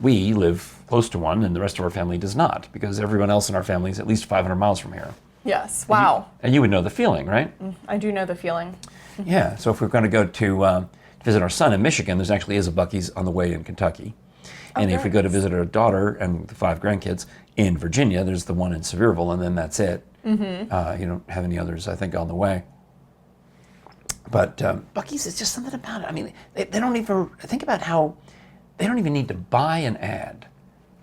S1: We live close to one, and the rest of our family does not, because everyone else in our family is at least 500 miles from here.
S2: Yes. Wow.
S1: And you would know the feeling, right?
S2: I do know the feeling.
S1: Yeah. So if we're going to go to visit our son in Michigan, there's actually is a Buc-ee's on the way in Kentucky. And if we go to visit our daughter and the 5 grandkids in Virginia, there's the one in Sevierville, and then that's it. You don't have any others, I think, on the way. But Buc-ee's is just something about it. I mean, they don't even think about how they don't even need to buy an ad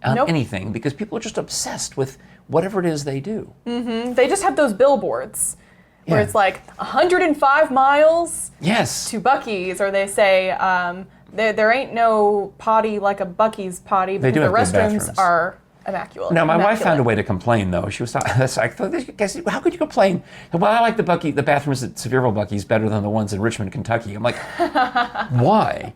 S1: on anything, because people are just obsessed with whatever it is they do.
S2: They just have those billboards where it's like 105 miles to Buc-ee's, or they say there ain't no potty like a Buc-ee's potty, because the restrooms are immaculate.
S1: Now, my wife found a way to complain, though. She was like, how could you complain? Well, I like the bathrooms at Sevierville Buc-ee's better than the ones in Richmond, Kentucky. I'm like, why?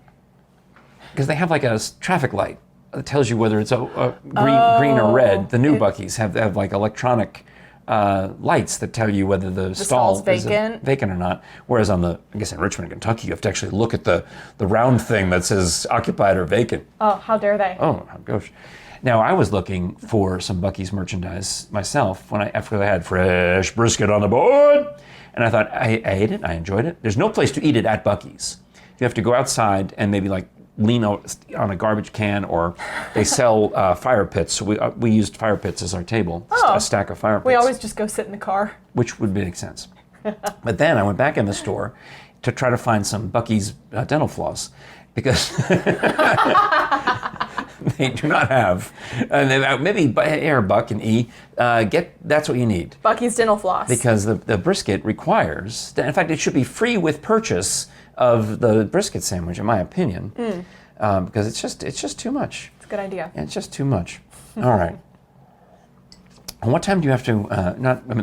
S1: Because they have like a traffic light that tells you whether it's green or red. The new Buc-ee's have like electronic lights that tell you whether the stall is vacant or not. Whereas I guess in Richmond, Kentucky, you have to actually look at the round thing that says occupied or vacant.
S2: Oh, how dare they?
S1: Oh, gosh. Now, I was looking for some Buc-ee's merchandise myself after they had fresh brisket on the board. And I thought, I ate it, I enjoyed it. There's no place to eat it at Buc-ee's. You have to go outside and maybe like lean out on a garbage can, or they sell fire pits. So we used fire pits as our table, a stack of fire pits.
S2: We always just go sit in the car.
S1: Which would make sense. But then I went back in the store to try to find some Buc-ee's dental floss, because they do not have. Maybe Air Buck and E. That's what you need.
S2: Buc-ee's dental floss.
S1: Because the brisket requires, in fact, it should be free with purchase of the brisket sandwich, in my opinion, because it's just too much.
S2: It's a good idea.
S1: It's just too much. All right. And what time do you have to?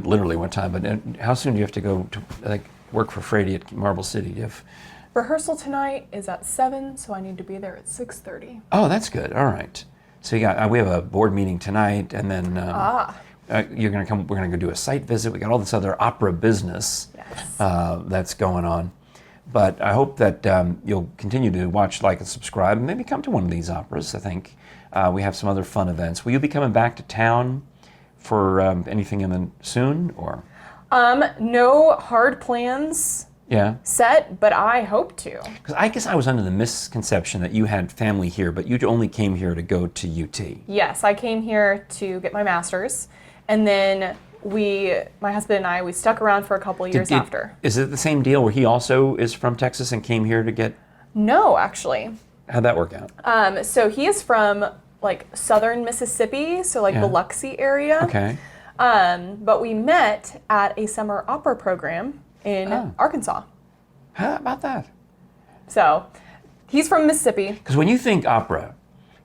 S1: Literally what time, but how soon do you have to go to work for Frady at Marble City? Do you have
S2: rehearsal tonight is at 7, so I need to be there at 6:30.
S1: Oh, that's good. All right. So we have a board meeting tonight, and then you're gonna come. We're gonna go do a site visit. We got all this other opera business that's going on. But I hope that you'll continue to watch, like, and subscribe, and maybe come to one of these operas. I think we have some other fun events. Will you be coming back to town for anything soon, or?
S2: No hard plans set, but I hope to.
S1: Because I guess I was under the misconception that you had family here, but you only came here to go to UT.
S2: Yes, I came here to get my master's, and then my husband and I, we stuck around for a couple years after. Is
S1: it the same deal where he also is from Texas and came here to get?
S2: No, actually.
S1: How'd that work out?
S2: So he is from southern Mississippi, so Biloxi area.
S1: Okay.
S2: But we met at a summer opera program in Arkansas.
S1: How about that?
S2: So he's from Mississippi.
S1: Because when you think opera,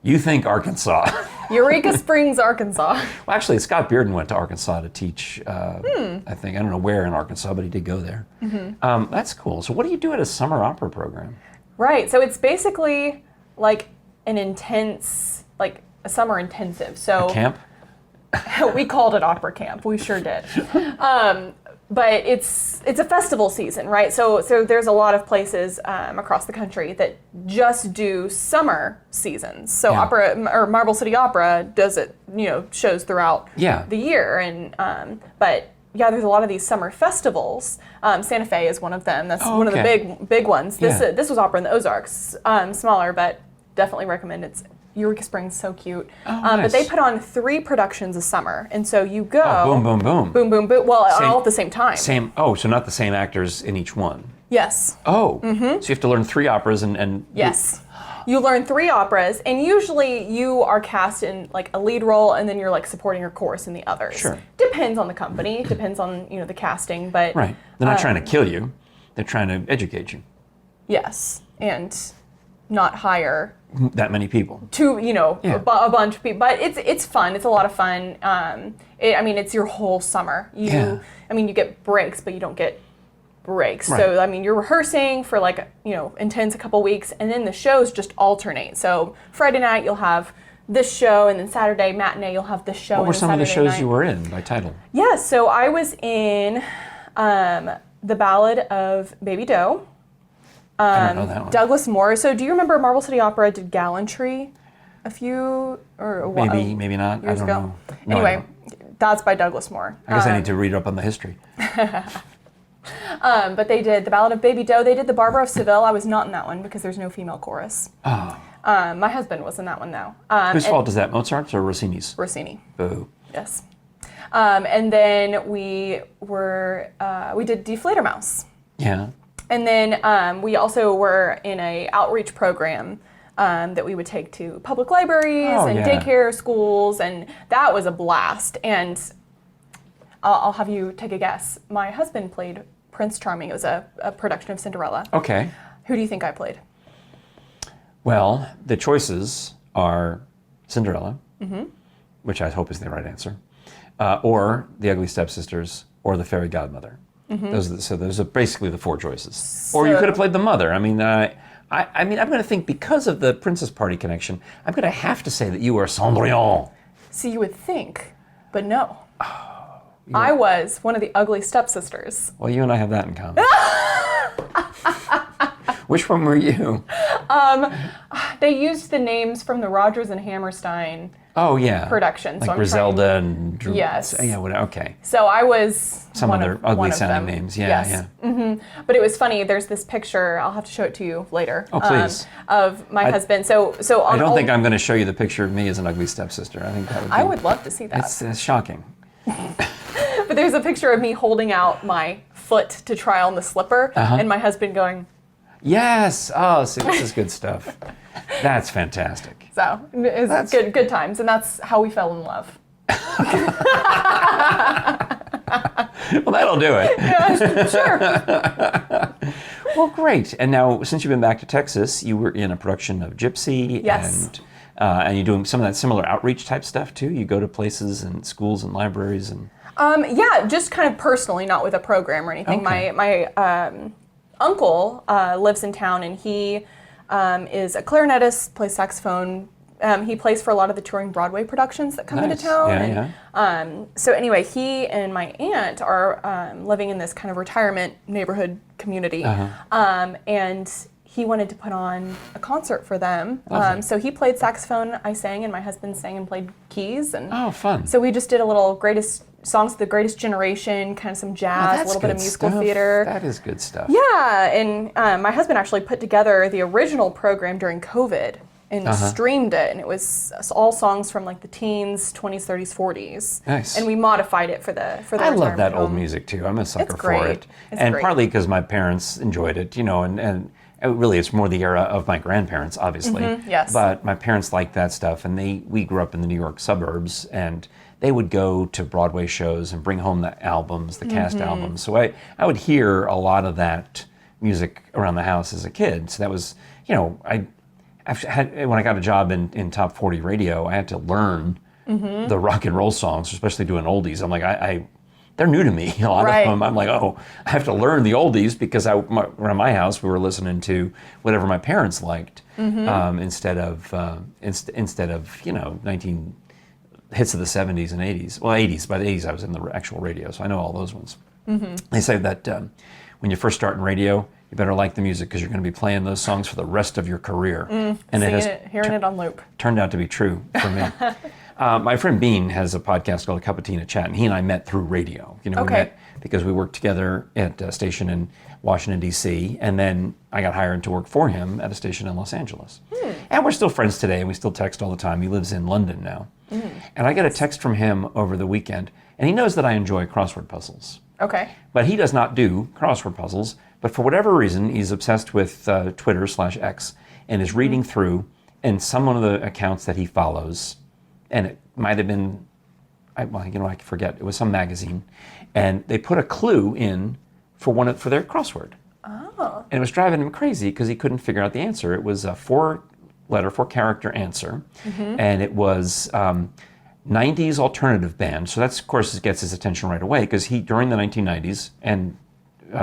S1: you think Arkansas.
S2: Eureka Springs, Arkansas.
S1: Well, actually, Scott Bearden went to Arkansas to teach, I think. I don't know where in Arkansas, but he did go there. Mm-hmm. That's cool. So what do you do at a summer opera program?
S2: Right. So it's basically like an intense, a summer intensive. So
S1: a camp?
S2: We called it opera camp. We sure did. But it's a festival season, right? So there's a lot of places across the country that just do summer seasons. So opera, or Marble City Opera does it, shows throughout the year. And but there's a lot of these summer festivals. Santa Fe is one of them. That's one of the big ones. This was Opera in the Ozarks, smaller, but definitely recommend it. Eureka Springs, so cute.
S1: Nice.
S2: But they put on 3 productions a summer, and so you go.
S1: Boom, boom, boom.
S2: Boom, boom, boom. Well, all at the same time.
S1: So not the same actors in each one.
S2: Yes.
S1: Oh. Mm-hmm. So you have to learn 3 operas and.
S2: Yes. You learn 3 operas, and usually you are cast in a lead role, and then you're supporting your chorus in the others.
S1: Sure.
S2: Depends on the company. Depends on the casting, but.
S1: Right. They're not trying to kill you. They're trying to educate you.
S2: Yes, and not hire
S1: that many people
S2: to a bunch of people, but it's fun. It's a lot of fun. It's your whole summer. You get breaks, but you don't get breaks. Right. So you're rehearsing for intense a couple weeks, and then the shows just alternate. So Friday night you'll have this show, and then Saturday matinee you'll have this show.
S1: What were some of the shows
S2: night.
S1: You were in by title?
S2: Yeah, so I was in The Ballad of Baby Doe.
S1: I don't know that one.
S2: Douglas Moore. So do you remember Marble City Opera did Gallantry a few or
S1: maybe not. I don't know. No,
S2: anyway, that's by Douglas Moore.
S1: I guess I need to read up on the history.
S2: But they did The Ballad of Baby Doe. They did The Barber of Seville. I was not in that one because there's no female chorus.
S1: Oh.
S2: My husband was in that one though.
S1: Whose fault is that? Mozart's or Rossini's?
S2: Rossini.
S1: Boo.
S2: Yes. And then we did Die Fledermaus.
S1: Yeah.
S2: And then we also were in a outreach program that we would take to public libraries daycare schools, and that was a blast. And I'll have you take a guess. My husband played Prince Charming. It was a production of Cinderella.
S1: Okay.
S2: Who do you think I played?
S1: Well, the choices are Cinderella, which I hope is the right answer, or The Ugly Stepsisters, or The Fairy Godmother. Mm-hmm. Those are basically the 4 choices. Or you could have played the mother. I'm going to think because of the Princess Party connection, I'm going to have to say that you are Cendrillon.
S2: See, you would think, but no. I was one of the Ugly Stepsisters.
S1: Well, you and I have that in common. Which one were you?
S2: They used the names from the Rodgers and Hammerstein production.
S1: Like Griselda and Drew.
S2: Yes.
S1: Yeah, okay.
S2: So I was
S1: some other ugly sounding names. Yeah,
S2: yes. Mm-hmm. But it was funny. There's this picture. I'll have to show it to you later.
S1: Oh, please.
S2: Of my husband. So
S1: I don't think I'm going to show you the picture of me as an ugly stepsister. I think that would be,
S2: I would love to see that.
S1: It's shocking.
S2: But there's a picture of me holding out my foot to try on the slipper, and my husband going,
S1: yes. Oh, see, this is good stuff. That's fantastic.
S2: So it's good times, and that's how we fell in love.
S1: Well, that'll do it.
S2: Yeah, sure.
S1: Well, great. And now, since you've been back to Texas, you were in a production of Gypsy.
S2: Yes.
S1: And you're doing some of that similar outreach type stuff too? You go to places and schools and libraries and...
S2: Yeah, just kind of personally, not with a program or anything.
S1: Okay.
S2: My uncle lives in town, and he is a clarinetist, plays saxophone. He plays for a lot of the touring Broadway productions that come into town.
S1: Yeah.
S2: So anyway, he and my aunt are living in this kind of retirement neighborhood community. And he wanted to put on a concert for them. So he played saxophone, I sang, and my husband sang and played keys. And
S1: oh, fun.
S2: so we just did a little greatest songs of the greatest generation, kind of some jazz, a little bit of musical theater.
S1: That is good stuff.
S2: Yeah, and my husband actually put together the original program during COVID and streamed it, and it was all songs from like the teens, 20s, 30s, 40s.
S1: Nice.
S2: And we modified it for the
S1: I love that
S2: retirement
S1: old
S2: home.
S1: music too. I'm a sucker
S2: It's great.
S1: for it.
S2: It's
S1: and
S2: great.
S1: partly because my parents enjoyed it, and really it's more the era of my grandparents, obviously.
S2: Yes.
S1: But my parents liked that stuff, and we grew up in the New York suburbs, and they would go to Broadway shows and bring home the albums, the cast albums. So I would hear a lot of that music around the house as a kid. So that was, when I got a job in top 40 radio, I had to learn the rock and roll songs, especially doing oldies. I'm like, they're new to me, a lot of them. I'm like, I have to learn the oldies because around my house we were listening to whatever my parents liked instead of 19 hits of the 70s and 80s. Well, 80s. By the 80s I was in the actual radio, so I know all those ones. They say that when you first start in radio, you better like the music because you're going to be playing those songs for the rest of your career. And
S2: hearing it on loop.
S1: Turned out to be true for me. My friend Bean has a podcast called A Cup of Tea and a Chat, and he and I met through radio. We met because we worked together at a station in Washington, D.C., and then I got hired to work for him at a station in Los Angeles. And we're still friends today, and we still text all the time. He lives in London now. And I got a text from him over the weekend, and he knows that I enjoy crossword puzzles.
S2: Okay.
S1: But he does not do crossword puzzles, but for whatever reason, he's obsessed with Twitter/X and is reading through, and some of the accounts that he follows, and it might have been, I forget, it was some magazine, and they put a clue in for their crossword. Oh. And it was driving him crazy because he couldn't figure out the answer. It was a four-character answer, and it was 90s alternative band. So that's, of course, gets his attention right away because during the 1990s, and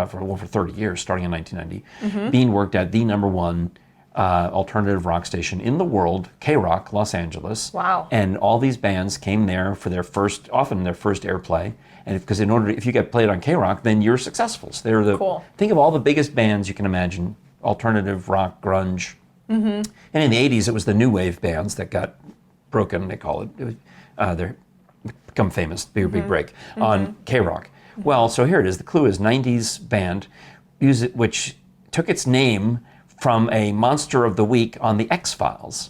S1: for over 30 years, starting in 1990, Bean worked at the #1 alternative rock station in the world, K-Rock, Los Angeles.
S2: Wow.
S1: And all these bands came there for often their first airplay. And because if you get played on K-Rock, then you're successful. So they're
S2: cool.
S1: Think of all the biggest bands you can imagine, alternative rock, grunge. And in the 80s, it was the new wave bands that got broken, they call it. They're become famous, big break, on K-Rock. Well, so here it is. The clue is 90s band, which took its name from a monster of the week on the X-Files.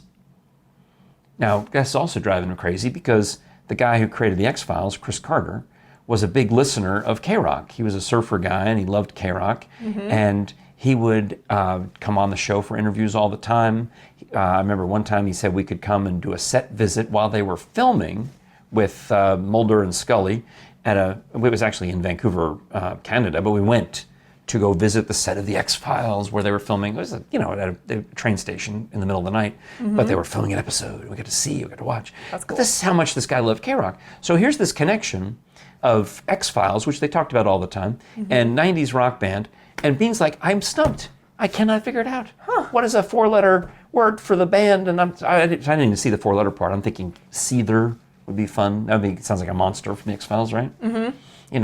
S1: Now, that's also driving him crazy because the guy who created the X-Files, Chris Carter, was a big listener of K-Rock. He was a surfer guy and he loved K-Rock. And he would come on the show for interviews all the time. I remember one time he said we could come and do a set visit while they were filming with Mulder and Scully it was actually in Vancouver, Canada, but we went to go visit the set of the X-Files where they were filming. It was at a train station in the middle of the night, but they were filming an episode. We got to watch.
S2: That's cool.
S1: But this is how much this guy loved K-Rock. So here's this connection of X-Files, which they talked about all the time, and 90s rock band. And Bean's like, I'm stumped. I cannot figure it out. What is a 4-letter word for the band? And I didn't even see the 4-letter part. I'm thinking Seether would be fun. It sounds like a monster from the X-Files, right? And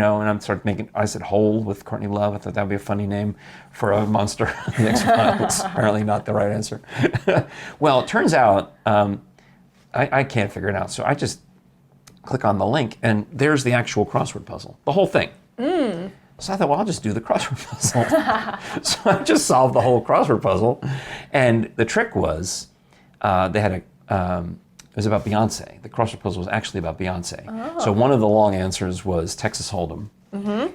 S1: I'm I said Hole with Courtney Love. I thought that would be a funny name for a monster in the X-Files. Apparently not the right answer. Well, it turns out I can't figure it out. So I just click on the link, and there's the actual crossword puzzle, the whole thing. So I thought, well, I'll just do the crossword puzzle. So I just solved the whole crossword puzzle. And the trick was, they had it was about Beyonce. The crossword puzzle was actually about Beyonce. So one of the long answers was Texas Hold'em.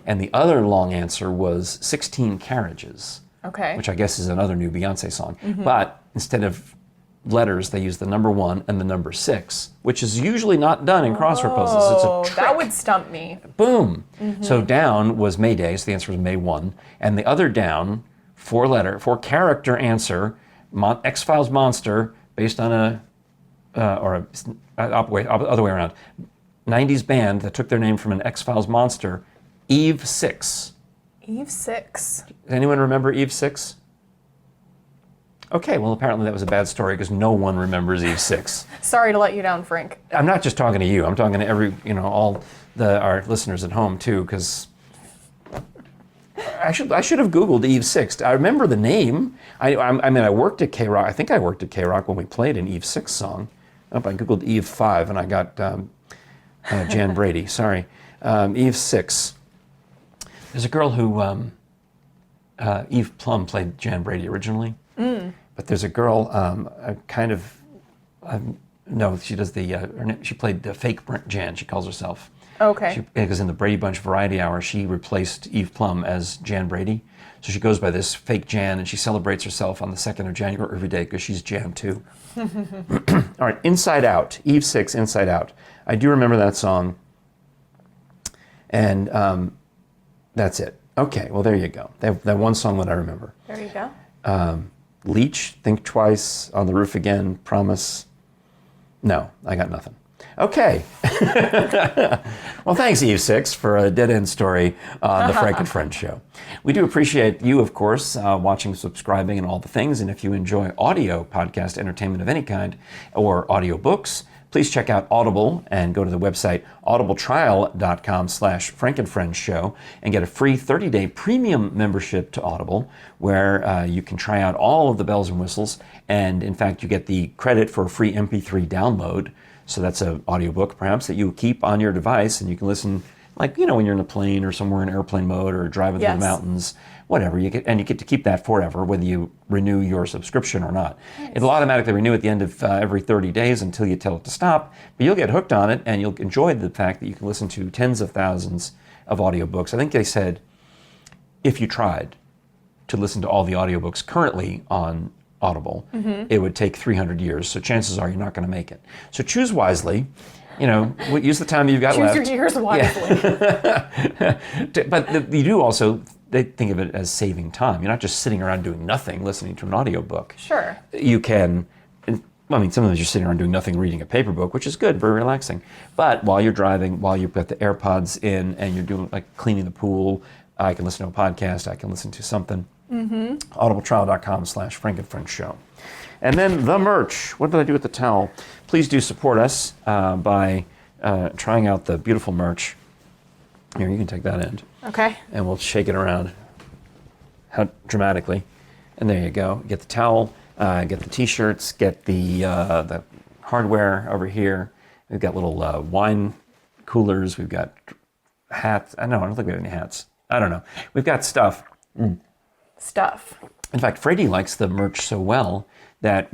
S1: And the other long answer was 16 Carriages.
S2: Okay.
S1: Which I guess is another new Beyonce song. But instead of letters, they use the number 1 and the number 6, which is usually not done in crossword puzzles. It's a trick.
S2: That would stump me.
S1: Boom. So down was May Day, so the answer was May 1. And the other down, 4-character answer, X-Files monster, based on other way around, 90s band that took their name from an X-Files monster, Eve 6.
S2: Eve 6.
S1: Does anyone remember Eve 6? Okay, well, apparently that was a bad story because no one remembers Eve 6.
S2: Sorry to let you down, Frank.
S1: I'm not just talking to you. I'm talking to all our listeners at home too, because I should have Googled Eve 6. I remember the name. I worked at K-Rock. I think I worked at K-Rock when we played an Eve 6 song. I Googled Eve 5 and I got Jan Brady. Sorry, Eve 6. There's a girl who Eve Plum played Jan Brady originally. But there's a girl, no, she does she played the fake Jan, she calls herself.
S2: Okay.
S1: Because in the Brady Bunch Variety Hour, she replaced Eve Plum as Jan Brady. So she goes by this fake Jan, and she celebrates herself on the 2nd of January every day because she's Jan too. All right, Inside Out, Eve 6, Inside Out. I do remember that song, and that's it. Okay, well, there you go. That one song that I remember.
S2: There you go.
S1: Leech, Think Twice, On the Roof Again, Promise. No, I got nothing. Okay. Well, thanks, Eve 6, for a dead-end story on the Frank and Friends show. We do appreciate you, of course, watching, subscribing, and all the things. And if you enjoy audio podcast entertainment of any kind or audio books, please check out Audible and go to the website audibletrial.com/frankandfriendsshow and get a free 30-day premium membership to Audible, where you can try out all of the bells and whistles. And in fact, you get the credit for a free MP3 download. So that's an audiobook, perhaps, that you keep on your device and you can listen, when you're in a plane or somewhere in airplane mode or driving through the mountains, whatever. You get to keep that forever, whether you renew your subscription or not. Nice. It'll automatically renew at the end of every 30 days until you tell it to stop, but you'll get hooked on it and you'll enjoy the fact that you can listen to tens of thousands of audiobooks. I think they said if you tried to listen to all the audiobooks currently on Audible, it would take 300 years. So chances are you're not going to make it. So choose wisely. Use the time you've got left.
S2: Choose your years wisely.
S1: Yeah. But you do also, they think of it as saving time. You're not just sitting around doing nothing, listening to an audiobook.
S2: Sure.
S1: You can, sometimes you're sitting around doing nothing, reading a paper book, which is good, very relaxing. But while you're driving, while you've got the AirPods in and you're doing cleaning the pool, I can listen to a podcast, I can listen to something. audibletrial.com/frankandfriendsshow. And then the merch. What did I do with the towel? Please do support us by trying out the beautiful merch. Here, you can take that end.
S2: Okay.
S1: And we'll shake it around dramatically. And there you go. Get the towel, get the t-shirts, get the hardware over here. We've got little wine coolers. We've got hats. I don't think we have any hats. I don't know. We've got stuff.
S2: Stuff.
S1: In fact, Frady likes the merch so well that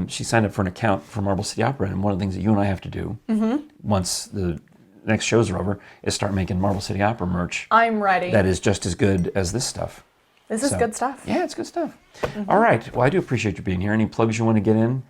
S1: she signed up for an account for Marble City Opera, and one of the things that you and I have to do once the next shows are over is start making Marble City Opera merch.
S2: I'm ready.
S1: That is just as good as this stuff.
S2: This is good stuff.
S1: Yeah, it's good stuff. All right. Well, I do appreciate you being here. Any plugs you want to get in?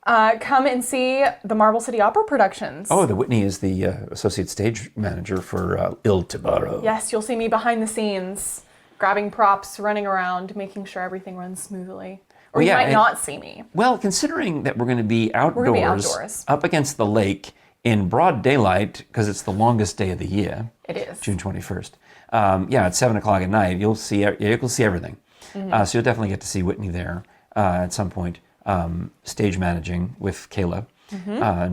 S2: Come and see the Marble City Opera productions.
S1: Oh, the Whitney is the associate stage manager for Il Tabarro.
S2: Yes, you'll see me behind the scenes, grabbing props, running around, making sure everything runs smoothly. Or you might not see me.
S1: Well, considering that we're going to be outdoors, up against the lake in broad daylight, because it's the longest day of the year.
S2: It is.
S1: June 21st. At 7 o'clock at night, you'll see everything. So you'll definitely get to see Whitney there at some point, stage managing with Kayla,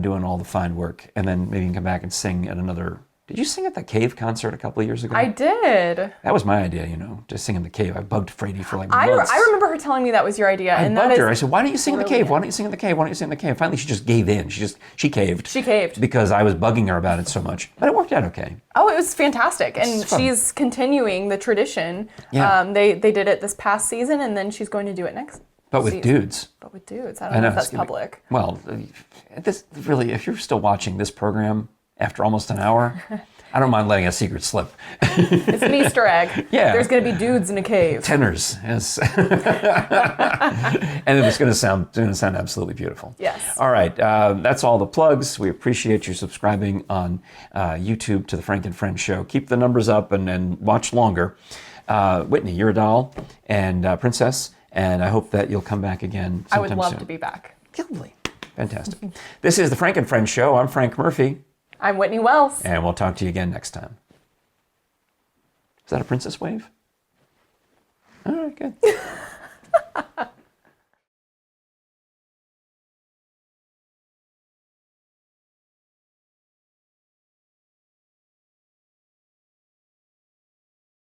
S1: doing all the fine work. And then maybe you can come back and sing at another... Did you sing at the Cave concert a couple of years ago?
S2: I did.
S1: That was my idea, to sing in the Cave. I bugged Frady for months.
S2: I remember her telling me that was your idea.
S1: I bugged her. I said, why don't you sing in the Cave? Why don't you sing in the Cave? Why don't you sing in the Cave? Finally, she just gave in. She caved.
S2: She caved.
S1: Because I was bugging her about it so much. But it worked out okay.
S2: Oh, it was fantastic. And she's continuing the tradition.
S1: Yeah.
S2: They did it this past season, and then she's going to do it next
S1: But with
S2: season.
S1: dudes.
S2: But with dudes. I don't know if that's public.
S1: Well, if you're still watching this program after almost an hour... I don't mind letting a secret slip.
S2: It's an Easter egg.
S1: Yeah.
S2: There's going to be dudes in a cave.
S1: Tenors, yes. And it's going to sound absolutely beautiful.
S2: Yes.
S1: All right, that's all the plugs. We appreciate you subscribing on YouTube to the Frank and Friends Show. Keep the numbers up and watch longer. Whitney, you're a doll and princess, and I hope that you'll come back again sometime
S2: I would love
S1: soon.
S2: to be back.
S1: Lovely. Fantastic. This is the Frank and Friends Show. I'm Frank Murphy.
S2: I'm Whitney Wells.
S1: And we'll talk to you again next time. Is that a princess wave? All right, good.